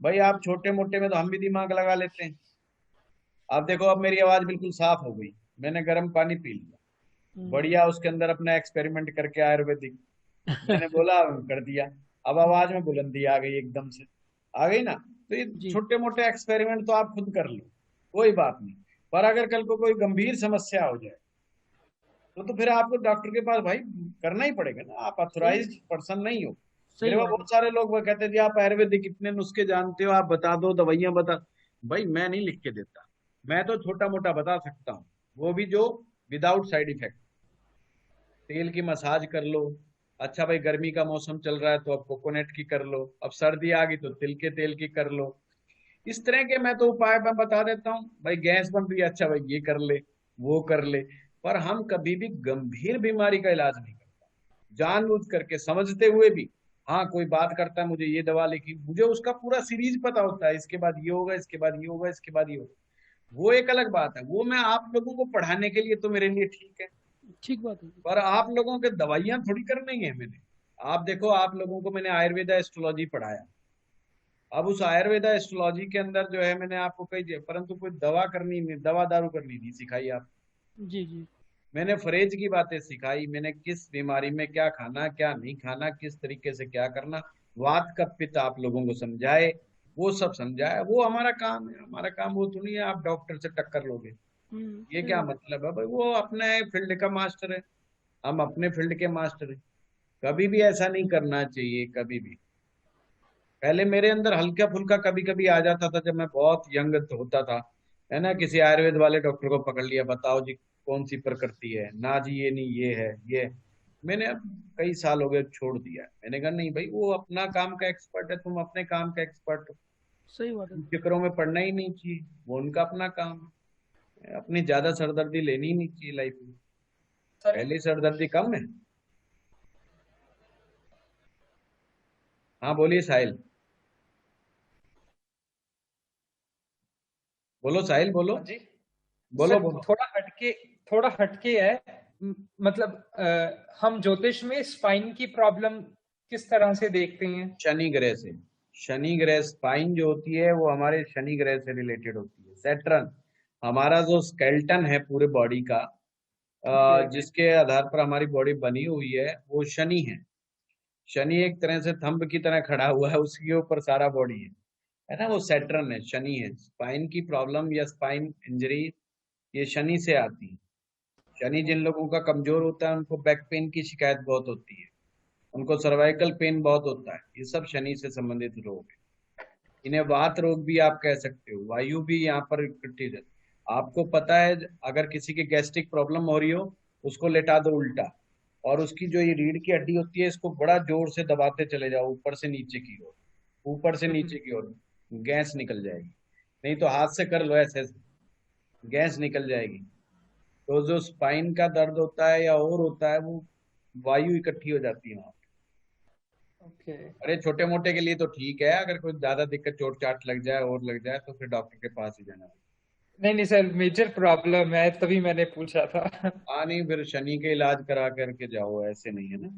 S16: भाई आप छोटे मोटे में तो हम भी दिमाग लगा लेते हैं। आप देखो, अब मेरी आवाज बिल्कुल साफ हो गई, मैंने गर्म पानी पी लिया, बढ़िया, उसके अंदर अपना एक्सपेरिमेंट करके आयुर्वेदिक मैंने बोला कर दिया, अब आवाज में बुलंदी आ गई, एकदम से आ गई ना। तो ये छोटे मोटे एक्सपेरिमेंट तो आप खुद कर लो, कोई बात नहीं। पर अगर कल को कोई गंभीर समस्या हो जाए तो फिर आपको डॉक्टर के पास भाई करना ही पड़ेगा ना, आप ऑथोराइज्ड पर्सन नहीं हो। मेरे पास बहुत सारे लोग वो कहते हैं जी आप आयुर्वेदिक कितने नुस्खे जानते हो, आप बता दो, दवाइयां बता। भाई मैं नहीं लिख के देता, मैं तो छोटा मोटा बता सकता हूँ, वो भी जो विदाउट साइड इफेक्ट। तेल की मसाज कर लो, अच्छा भाई गर्मी का मौसम चल रहा है तो अब कोकोनट की कर लो, अब सर्दी आ गई तो तिल के तेल की कर लो। इस तरह के मैं तो उपाय मैं बता देता हूँ। भाई गैस बन रही है, अच्छा भाई ये कर ले वो कर ले। पर हम कभी भी गंभीर बीमारी का इलाज नहीं करता, जानबूझ करके समझते हुए भी। हाँ कोई बात करता है मुझे ये दवा लिखी, मुझे उसका पूरा सीरीज पता होता है, इसके बाद ये होगा, इसके बाद ये होगा, इसके बाद ये होगा, वो एक अलग बात है। वो मैं आप लोगों को पढ़ाने के लिए तो मेरे लिए ठीक है,
S12: ठीक बात है।
S16: पर आप लोगों के दवाइयां थोड़ी करनी है मैंने। आप देखो, आप लोगों को मैंने आयुर्वेदा एस्ट्रोलॉजी पढ़ाया, अब उस आयुर्वेदा एस्ट्रोलॉजी के अंदर जो है मैंने आपको कही, परंतु कोई दवा करनी नहीं, दवा दारू करनी नहीं सिखाई आप।
S12: जी।
S16: मैंने फरेज की बातें सिखाई, मैंने किस बीमारी में क्या खाना क्या नहीं खाना, किस तरीके से क्या करना, वात का पित्त आप लोगों को समझाए, वो सब समझाया। वो हमारा काम है, हमारा काम वो तो नहीं है आप डॉक्टर से टक्कर लोगे, ये क्या मतलब है भाई। वो अपने फील्ड का मास्टर है, हम अपने फील्ड के मास्टर हैं। कभी भी ऐसा नहीं करना चाहिए, कभी भी। पहले मेरे अंदर हल्का फुल्का कभी कभी आ जाता था, जब मैं बहुत यंग होता था, है ना, किसी आयुर्वेद वाले डॉक्टर को पकड़ लिया, बताओ जी कौन सी प्रकृति है, ना जी ये नहीं ये है ये। मैंने अब कई साल हो गए छोड़ दिया, मैंने कहा नहीं भाई वो अपना काम का एक्सपर्ट है, तुम अपने काम का एक्सपर्ट हो,
S12: सही बात है।
S16: चक्करों में पड़ना ही नहीं चाहिए, वो उनका अपना काम है। अपनी ज्यादा सरदर्दी लेनी ही नहीं चाहिए लाइफ में, पहले सरदर्दी कम है। हाँ बोलिए साहिल, बोलो साहिल बोलो।
S7: जी
S16: बोलो
S7: सर,
S16: बोलो।
S7: थोड़ा हटके है। मतलब हम ज्योतिष में स्पाइन की प्रॉब्लम किस तरह से देखते हैं?
S16: शनि ग्रह से। शनि ग्रह स्पाइन जो होती है वो हमारे शनि ग्रह से रिलेटेड होती है। सैटर्न हमारा जो स्केल्टन है पूरे बॉडी का, जिसके आधार पर हमारी बॉडी बनी हुई है, वो शनि है। शनि एक तरह से थंब की तरह खड़ा हुआ है, उसके ऊपर सारा बॉडी है ना, वो सैटर्न है, शनि है। स्पाइन की प्रॉब्लम या स्पाइन इंजरी ये शनि से आती है। शनि जिन लोगों का कमजोर होता है उनको बैक पेन की शिकायत बहुत होती है, उनको सर्वाइकल पेन बहुत होता है, ये सब शनि से संबंधित रोग है। इन्हें वात रोग भी आप कह सकते हो, वायु भी यहाँ पर इकट्ठी है। आपको पता है अगर किसी की गैस्ट्रिक प्रॉब्लम हो रही हो, उसको लेटा दो उल्टा, और उसकी जो ये रीढ़ की हड्डी होती है इसको बड़ा जोर से दबाते चले जाओ ऊपर से नीचे की ओर, ऊपर से नीचे की ओर, गैस निकल जाएगी। नहीं तो हाथ से कर लो ऐसे, गैस निकल जाएगी। तो जो स्पाइन का दर्द होता है या और होता है, वो वायु इकट्ठी हो जाती है वहां पे। अरे छोटे मोटे के लिए तो ठीक है, अगर कोई ज्यादा दिक्कत चोट चाट लग जाए और लग जाए तो फिर डॉक्टर के पास ही जाना है।
S7: नहीं सर, मेजर प्रॉब्लम है तभी मैंने पूछा था।
S16: हाँ नहीं, फिर शनि के इलाज करा करके जाओ, ऐसे नहीं है ना।